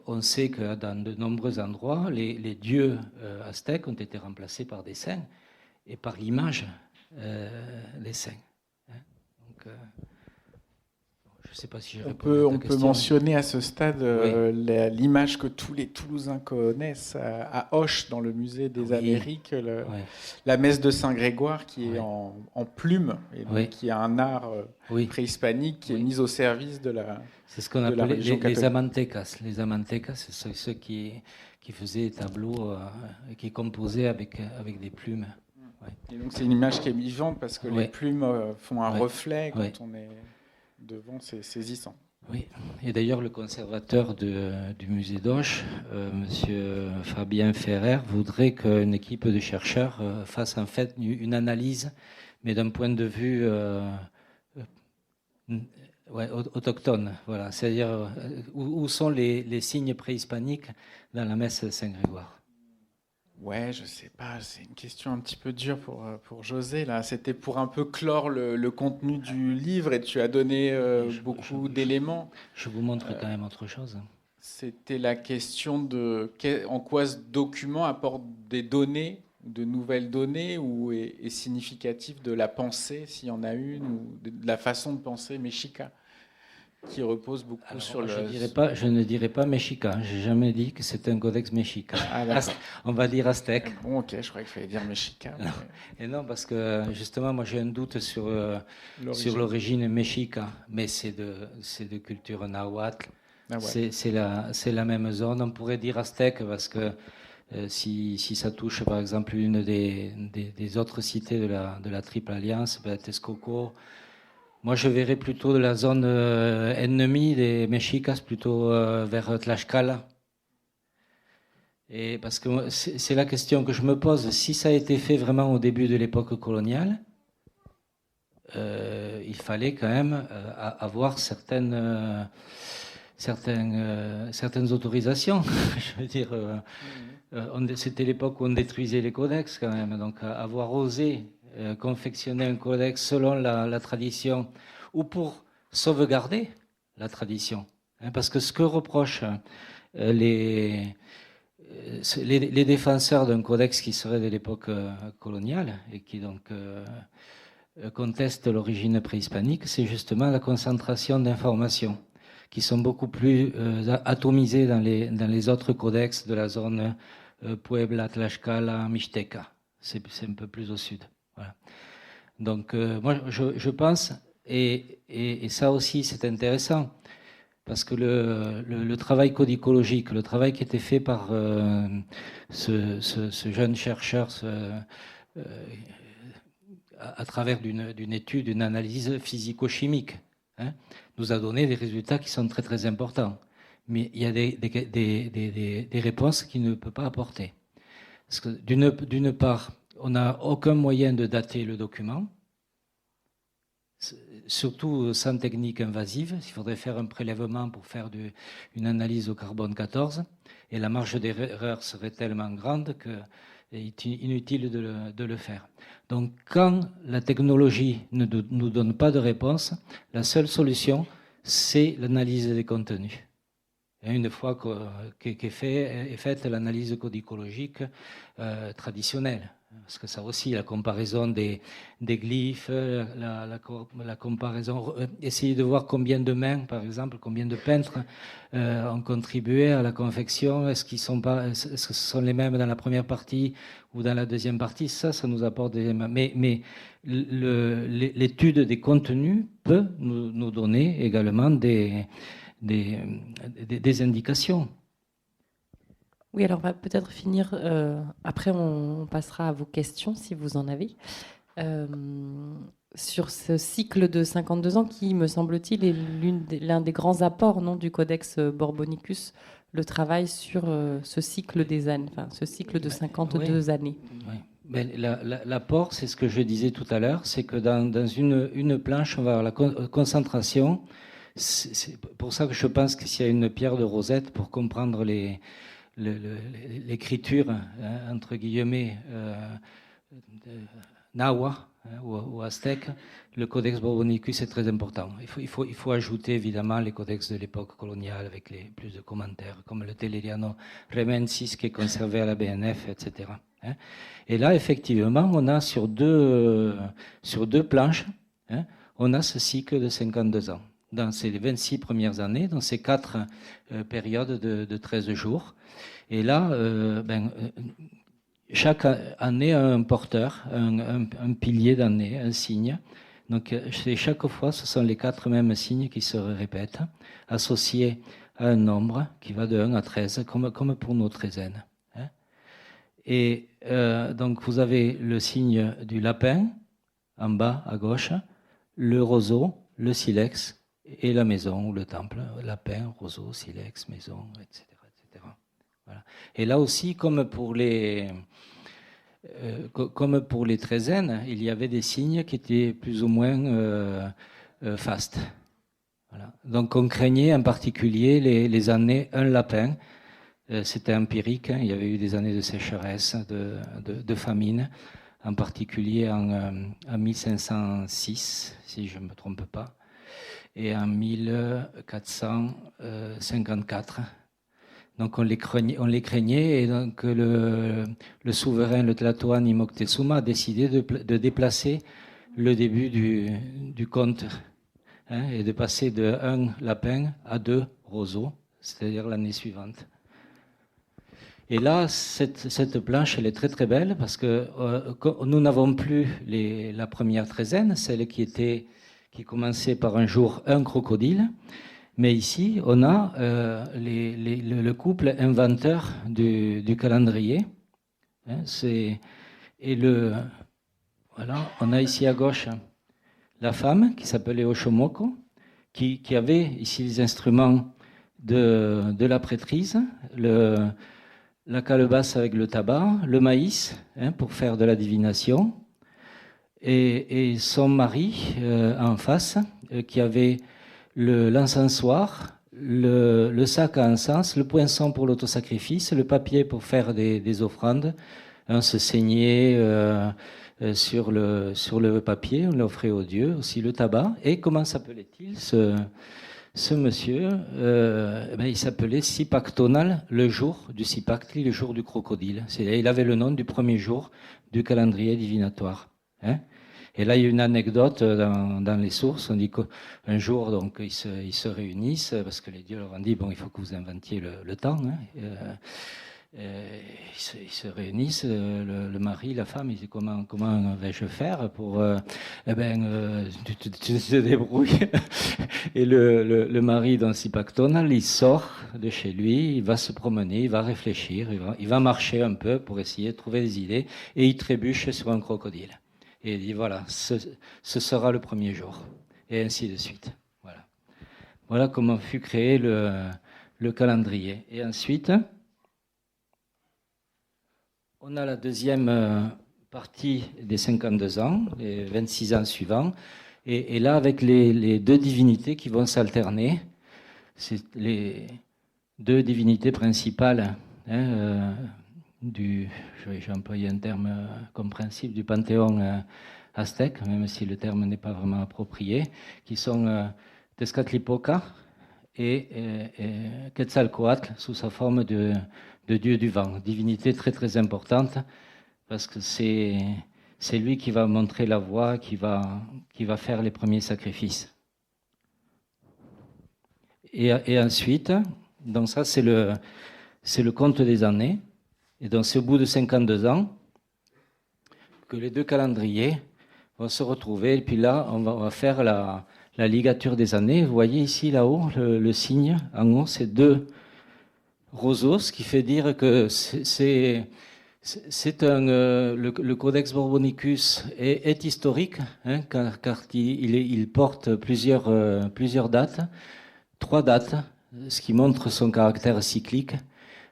D: On sait que dans de nombreux endroits, les dieux aztèques ont été remplacés par des saints et par l'image des saints. Hein. Donc, je ne sais pas si j'ai répondu à ta question.
B: On peut mentionner à ce stade
D: oui.
B: l'image que tous les Toulousains connaissent à Auch, dans le musée des Amériques, la messe de Saint-Grégoire qui est en plume, et donc qui a un art préhispanique qui est mis au service de la.
D: C'est ce qu'on appelait les amantecas. Les amantecas, c'est ceux qui faisaient des tableaux, qui composaient avec des plumes. Ouais.
B: Et donc c'est une image qui est vivante parce que les plumes font un reflet quand on est devant, c'est saisissant.
D: Oui, et d'ailleurs le conservateur du musée d'Auch, monsieur Fabien Ferrer, voudrait qu'une équipe de chercheurs fasse en fait une analyse, mais d'un point de vue autochtone, voilà, c'est-à-dire où sont les signes préhispaniques dans la messe de Saint-Grégoire.
B: Ouais, je sais pas, c'est une question un petit peu dure pour José là. C'était pour un peu clore le contenu du livre et tu as donné beaucoup d'éléments.
D: Je vous montre quand même autre chose.
B: C'était la question en quoi ce document apporte des données, de nouvelles données, ou est significatif de la pensée, s'il y en a une, ou de la façon de penser mexica, qui repose beaucoup sur
D: Je ne dirais pas mexica. J'ai jamais dit que c'était un codex mexica. On va dire aztèque.
B: Bon, ok, je croyais qu'il fallait dire mexica.
D: Non. Et non, parce que justement, moi j'ai un doute sur l'origine mexica, mais c'est de culture nahuatl. Ah ouais. C'est la même zone. On pourrait dire aztèque parce que si ça touche par exemple une des autres cités de la Triple Alliance, Texcoco, Moi, je verrais plutôt la zone ennemie des Mexicas, plutôt vers Tlaxcala. Et parce que c'est la question que je me pose. Si ça a été fait vraiment au début de l'époque coloniale, il fallait quand même avoir certaines autorisations. Je veux dire, c'était l'époque où on détruisait les codex quand même. Donc avoir osé confectionner un codex selon la tradition ou pour sauvegarder la tradition. Hein, parce que ce que reprochent les défenseurs d'un codex qui serait de l'époque coloniale et qui donc contestent l'origine préhispanique, c'est justement la concentration d'informations qui sont beaucoup plus atomisées dans les autres codex de la zone Puebla, Tlaxcala, Mixteca. C'est un peu plus au sud. Voilà. Donc moi je pense, et ça aussi c'est intéressant, parce que le travail codicologique, le travail qui était fait par ce jeune chercheur à travers d'une étude, d'une analyse physico-chimique, hein, nous a donné des résultats qui sont très très importants. Mais il y a des réponses qu'il ne peut pas apporter. Parce que d'une part, on n'a aucun moyen de dater le document, surtout sans technique invasive. Il faudrait faire un prélèvement pour faire une analyse au carbone 14, et la marge d'erreur serait tellement grande qu'il est inutile de le faire. Donc quand la technologie ne nous donne pas de réponse, la seule solution, c'est l'analyse des contenus. Et une fois qu'est faite l'analyse codicologique traditionnelle, parce que ça aussi, la comparaison des glyphes, la comparaison, essayer de voir combien de mains, par exemple, combien de peintres ont contribué à la confection, est-ce que ce sont les mêmes dans la première partie ou dans la deuxième partie, ça nous apporte des... Mais l'étude des contenus peut nous donner également des indications.
C: Oui, alors on va peut-être finir, après on passera à vos questions si vous en avez, sur ce cycle de 52 ans qui, me semble-t-il, est l'un des grands apports du Codex Borbonicus, le travail sur ce cycle des années, enfin ce cycle de 52 années.
D: Oui. Ben, l'apport, c'est ce que je disais tout à l'heure, c'est que dans une planche, on va avoir la concentration. C'est pour ça que je pense que s'il y a une pierre de Rosette pour comprendre l'écriture, hein, entre guillemets, Nahua, hein, ou aztèque, le Codex Borbonicus est très important. Il faut ajouter évidemment les codex de l'époque coloniale avec plus de commentaires, comme le Telleriano Remensis qui est conservé à la BNF, etc. Hein. Et là, effectivement, on a sur deux planches, hein, on a ce cycle de 52 ans. Dans ces 26 premières années, dans ces 4 périodes de 13 jours. Et là, chaque année a un porteur, un pilier d'année, un signe. Donc chaque fois, ce sont les 4 mêmes signes qui se répètent, associés à un nombre qui va de 1 à 13, comme pour nos treizaines. Hein. Et donc vous avez le signe du lapin, en bas à gauche, le roseau, le silex, et la maison ou le temple, lapin, roseau, silex, maison, etc. etc. Voilà. Et là aussi, comme pour les treizaines, il y avait des signes qui étaient plus ou moins fastes. Voilà. Donc on craignait en particulier les années un lapin. C'était empirique, hein. Il y avait eu des années de sécheresse, de famine, en particulier en 1506, si je ne me trompe pas. Et en 1454. Donc on les craignait, et donc le souverain, le Tlatoani Moctezuma, a décidé de déplacer le début du conte, hein, et de passer de 1 lapin à 2 roseaux, c'est-à-dire l'année suivante. Et là, cette planche, elle est très très belle, parce que nous n'avons plus la première treizaine, celle qui commençait par un jour un crocodile, mais ici on a le couple inventeur du calendrier, hein, voilà, on a ici à gauche la femme qui s'appelait Oshomoko, qui avait ici les instruments de la prêtrise, la calebasse avec le tabac, le maïs pour faire de la divination, et son mari en face qui avait l'encensoir, le sac à encens, le poinçon pour l'autosacrifice, le papier pour faire des offrandes. On se saignait sur le papier, on l'offrait aux dieux, aussi le tabac. Et comment s'appelait-il ce monsieur? Il s'appelait Sipaktonal, le jour du Sipaktli, le jour du crocodile. Il avait le nom du premier jour du calendrier divinatoire. Et là, il y a une anecdote dans les sources. On dit qu'un jour, donc, ils se réunissent parce que les dieux leur ont dit bon, il faut que vous inventiez le temps. Ils se réunissent, le mari, la femme, ils disent comment vais-je faire pour tu te débrouilles. Et le mari dans Sipaktonal, il sort de chez lui, il va se promener, il va réfléchir, il va marcher un peu pour essayer de trouver des idées, et il trébuche sur un crocodile. Et il dit voilà, ce sera le premier jour, et ainsi de suite. Voilà comment fut créé le calendrier. Et ensuite, on a la deuxième partie des 52 ans, les 26 ans suivants, et là avec les deux divinités qui vont s'alterner, c'est les deux divinités principales j'ai employé un terme compréhensible, du panthéon aztèque, même si le terme n'est pas vraiment approprié, qui sont Tezcatlipoca et Quetzalcoatl sous sa forme de dieu du vent, divinité très très importante, parce que c'est lui qui va montrer la voie, qui va faire les premiers sacrifices. Et ensuite, donc ça c'est le compte des années. Et donc c'est au bout de 52 ans que les deux calendriers vont se retrouver. Et puis là, on va faire la ligature des années. Vous voyez ici, là-haut, le signe en haut, c'est deux roseaux, ce qui fait dire que le Codex Borbonicus est historique, car il porte plusieurs dates, 3 dates, ce qui montre son caractère cyclique.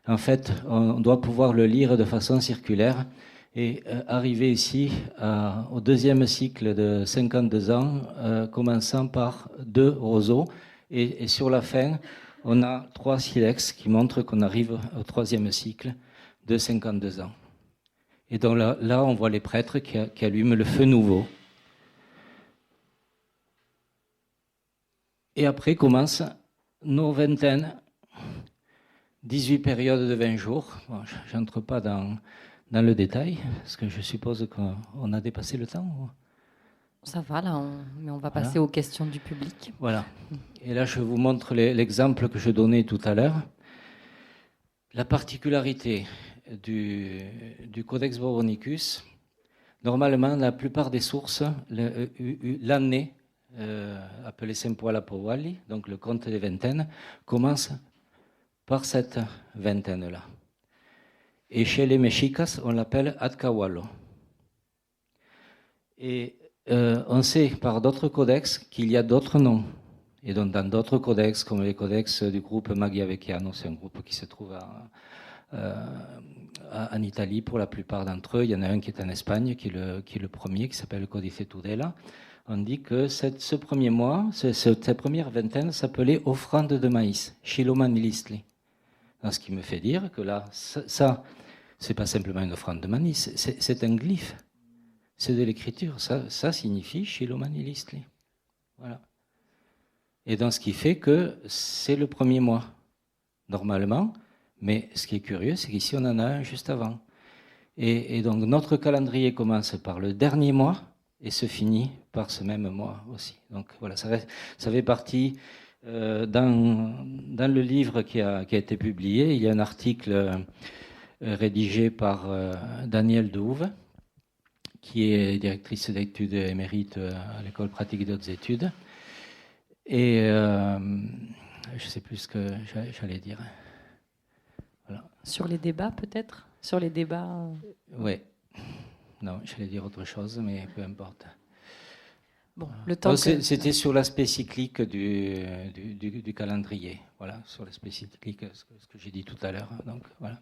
D: En fait, on doit pouvoir le lire de façon circulaire et arriver ici au deuxième cycle de 52 ans, commençant par 2 roseaux. Et sur la fin, on a 3 silex qui montrent qu'on arrive au 3e cycle de 52 ans. Et donc là on voit les prêtres qui allument le feu nouveau. Et après commencent nos vingtaines. 18 périodes de 20 jours. Bon, je n'entre pas dans le détail, parce que je suppose qu'on a dépassé le temps.
C: Ça va, là, mais on va passer aux questions du public.
D: Voilà. Et là, je vous montre l'exemple que je donnais tout à l'heure. La particularité du Codex Borbonicus, normalement, la plupart des sources, l'année, appelée Sempoala Powali, donc le compte des vingtaines, commence par cette vingtaine-là. Et chez les Mexicas, on l'appelle Atcahualo. Et on sait par d'autres codex qu'il y a d'autres noms. Et donc dans d'autres codex, comme les codex du groupe Machiavecchiano, c'est un groupe qui se trouve en Italie pour la plupart d'entre eux. Il y en a un qui est en Espagne, qui est le premier, qui s'appelle le Codice Tudela. On dit que ce premier mois, cette première vingtaine s'appelait offrande de maïs, Xilomanilistli. Ce qui me fait dire que là, ça c'est pas simplement une offrande de maïs, c'est un glyphe. C'est de l'écriture. Ça signifie Xilomanilistli. Voilà. Et donc, ce qui fait que c'est le premier mois, normalement. Mais ce qui est curieux, c'est qu'ici, on en a un juste avant. Et donc, notre calendrier commence par le dernier mois et se finit par ce même mois aussi. Donc, voilà, ça fait partie... dans le livre qui a été publié, il y a un article rédigé par Danielle Douve, qui est directrice d'études émérite à l'École pratique d'autres études. Et je ne sais plus ce que j'allais dire. Voilà.
C: Sur les débats, peut-être ? Sur les débats
D: Oui. Non, j'allais dire autre chose, mais peu importe.
C: Bon, le temps
D: C'était sur l'aspect cyclique du calendrier. Voilà, sur l'aspect cyclique, ce que j'ai dit tout à l'heure. Donc, voilà.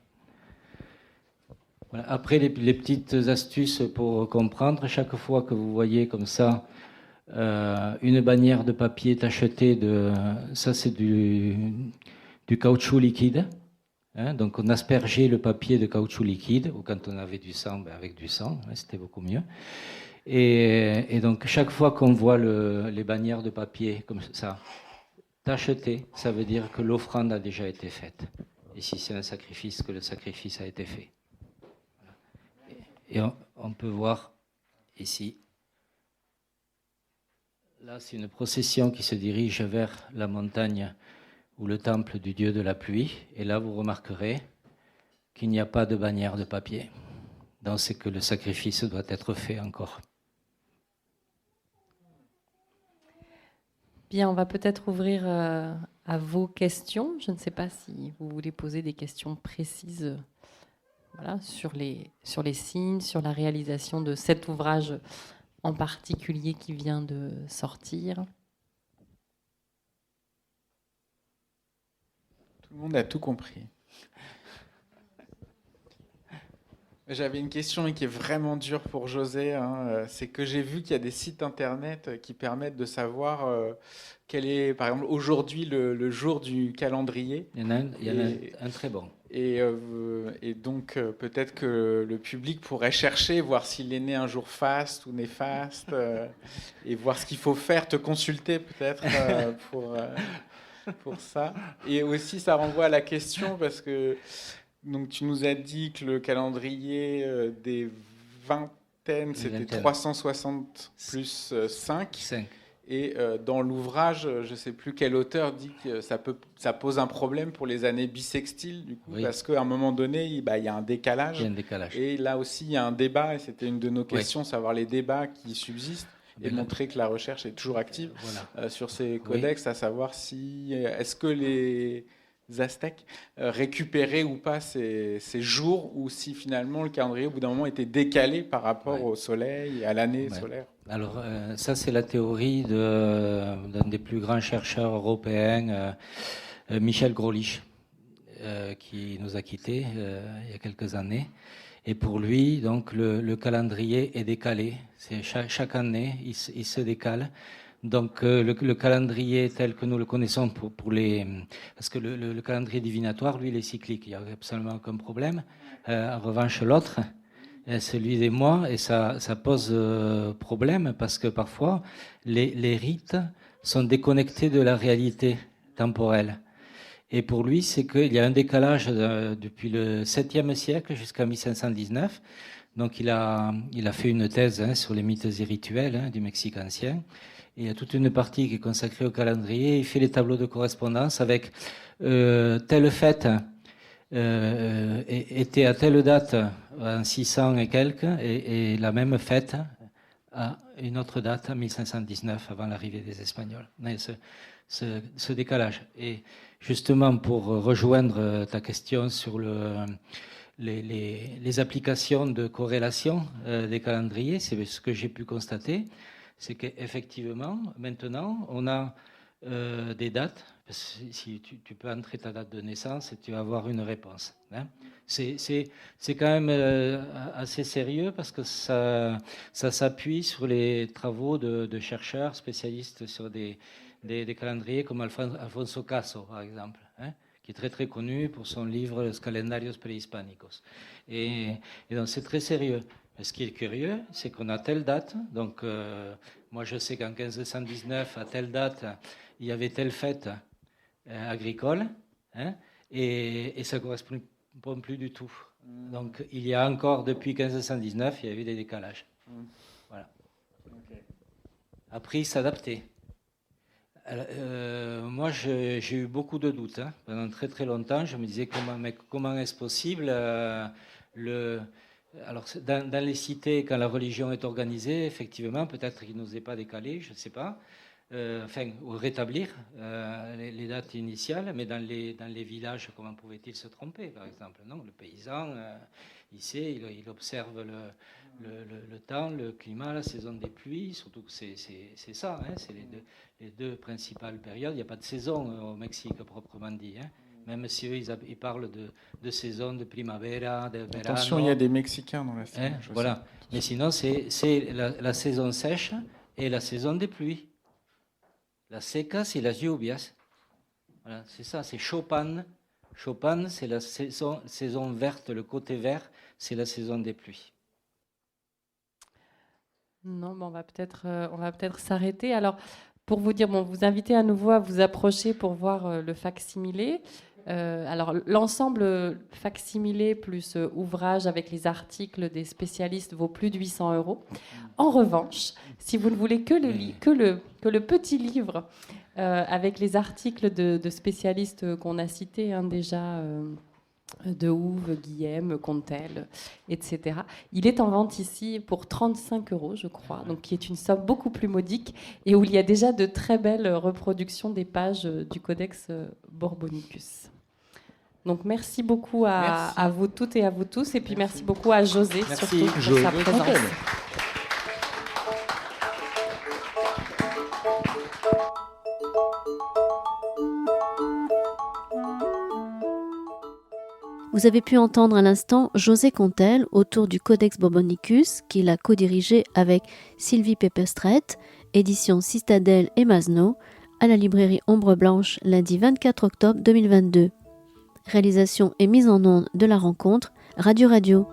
D: Voilà. Après, les petites astuces pour comprendre, chaque fois que vous voyez comme ça une bannière de papier tachetée, ça c'est du caoutchouc liquide. Hein, donc on aspergeait le papier de caoutchouc liquide, ou quand on avait du sang, avec du sang, hein, c'était beaucoup mieux. Et donc chaque fois qu'on voit les bannières de papier comme ça, tachetées, ça veut dire que l'offrande a déjà été faite. Et si c'est un sacrifice, que le sacrifice a été fait. Et on peut voir ici, là c'est une procession qui se dirige vers la montagne ou le temple du dieu de la pluie. Et là vous remarquerez qu'il n'y a pas de bannière de papier. Donc c'est que le sacrifice doit être fait encore.
C: Bien, on va peut-être ouvrir à vos questions. Je ne sais pas si vous voulez poser des questions précises voilà, sur les signes, sur la réalisation de cet ouvrage en particulier qui vient de sortir.
B: Tout le monde a tout compris. J'avais une question qui est vraiment dure pour José. Hein. C'est que j'ai vu qu'il y a des sites internet qui permettent de savoir quel est, par exemple, aujourd'hui le jour du calendrier.
D: Il y en a un très bon.
B: Et donc, peut-être que le public pourrait chercher, voir s'il est né un jour faste ou néfaste, et voir ce qu'il faut faire, te consulter peut-être pour ça. Et aussi, ça renvoie à la question, parce que donc, tu nous as dit que le calendrier des vingtaines, c'était 360 plus 5. Et dans l'ouvrage, je ne sais plus quel auteur dit que ça pose un problème pour les années bissextiles, du coup, parce qu'à un moment donné, il y a un décalage.
D: Il y a un décalage.
B: Et là aussi, il y a un débat, et c'était une de nos questions, savoir les débats qui subsistent, et montrer que la recherche est toujours active sur ces codex, à savoir est-ce que les Aztèques récupéraient ou pas ces jours, ou si finalement le calendrier au bout d'un moment était décalé par rapport au soleil et à l'année solaire.
D: Alors ça c'est la théorie d'un des plus grands chercheurs européens, Michel Grolich, qui nous a quittés il y a quelques années. Et pour lui, donc le calendrier est décalé. C'est chaque année, il se décale. Donc le calendrier tel que nous le connaissons parce que le calendrier divinatoire, lui, il est cyclique, il n'y a absolument aucun problème. En revanche, l'autre, celui des mois, et ça pose problème parce que parfois les rites sont déconnectés de la réalité temporelle. Et pour lui, c'est qu'il y a un décalage depuis le 7e siècle jusqu'à 1519. Donc il a fait une thèse sur les mythes et rituels du Mexique ancien. Et il y a toute une partie qui est consacrée au calendrier. Il fait les tableaux de correspondance avec telle fête était à telle date en 600 et quelques, et la même fête à une autre date, en 1519, avant l'arrivée des Espagnols. Il y a ce décalage. Et justement, pour rejoindre ta question sur les applications de corrélation des calendriers, c'est ce que j'ai pu constater. C'est qu'effectivement, maintenant, on a des dates. Si tu peux entrer ta date de naissance et tu vas avoir une réponse. Hein. C'est quand même assez sérieux parce que ça s'appuie sur les travaux de chercheurs spécialistes sur des calendriers comme Alfonso Caso, par exemple, hein, qui est très très connu pour son livre Los Calendarios Prehispánicos. Et donc c'est très sérieux. Ce qui est curieux, c'est qu'on a telle date. Donc, moi, je sais qu'en 1519, à telle date, il y avait telle fête agricole, hein, et ça ne correspond plus du tout. Donc, il y a encore, depuis 1519, il y a eu des décalages. Voilà. Après, s'adapter. Moi, j'ai eu beaucoup de doutes. Hein. Pendant très très longtemps, je me disais comment est-ce possible Alors, dans les cités, quand la religion est organisée, effectivement, peut-être qu'il ne nous est pas décalé, je ne sais pas. rétablir les dates initiales, mais dans les villages, comment pouvait-il se tromper, par exemple? Non, le paysan, il sait, il observe le temps, le climat, la saison des pluies, surtout que c'est ça, hein, c'est les deux principales périodes. Il n'y a pas de saison au Mexique proprement dit, hein. Même si eux, ils parlent de saison, de primavera, de verano.
B: Attention, il y a des Mexicains dans la scène.
D: Hein, voilà. Mais sinon, c'est la saison sèche et la saison des pluies. La secas et las lluvias. Voilà, c'est ça, c'est Chopin. Chopin, c'est la saison verte, le côté vert, c'est la saison des pluies.
C: Non, on va peut-être s'arrêter. Alors, pour vous dire, vous invitez à nouveau à vous approcher pour voir le fac-similé. Alors, l'ensemble fac-similé plus ouvrage avec les articles des spécialistes vaut plus de 800 €. En revanche, si vous ne voulez que le petit livre avec les articles de spécialistes qu'on a cités déjà, de Houve, Guillem, Contel, etc. Il est en vente ici pour 35 €, je crois, donc qui est une somme beaucoup plus modique et où il y a déjà de très belles reproductions des pages du Codex Borbonicus. Donc merci beaucoup à vous toutes et à vous tous, et puis merci beaucoup à José surtout pour sa présence.
A: Vous avez pu entendre à l'instant José Contel autour du Codex Borbonicus, qu'il a co-dirigé avec Sylvie Pepperstret, édition Citadel et Masno, à la librairie Ombre Blanche, lundi 24 octobre 2022. Réalisation et mise en onde de la rencontre, Radio Radio.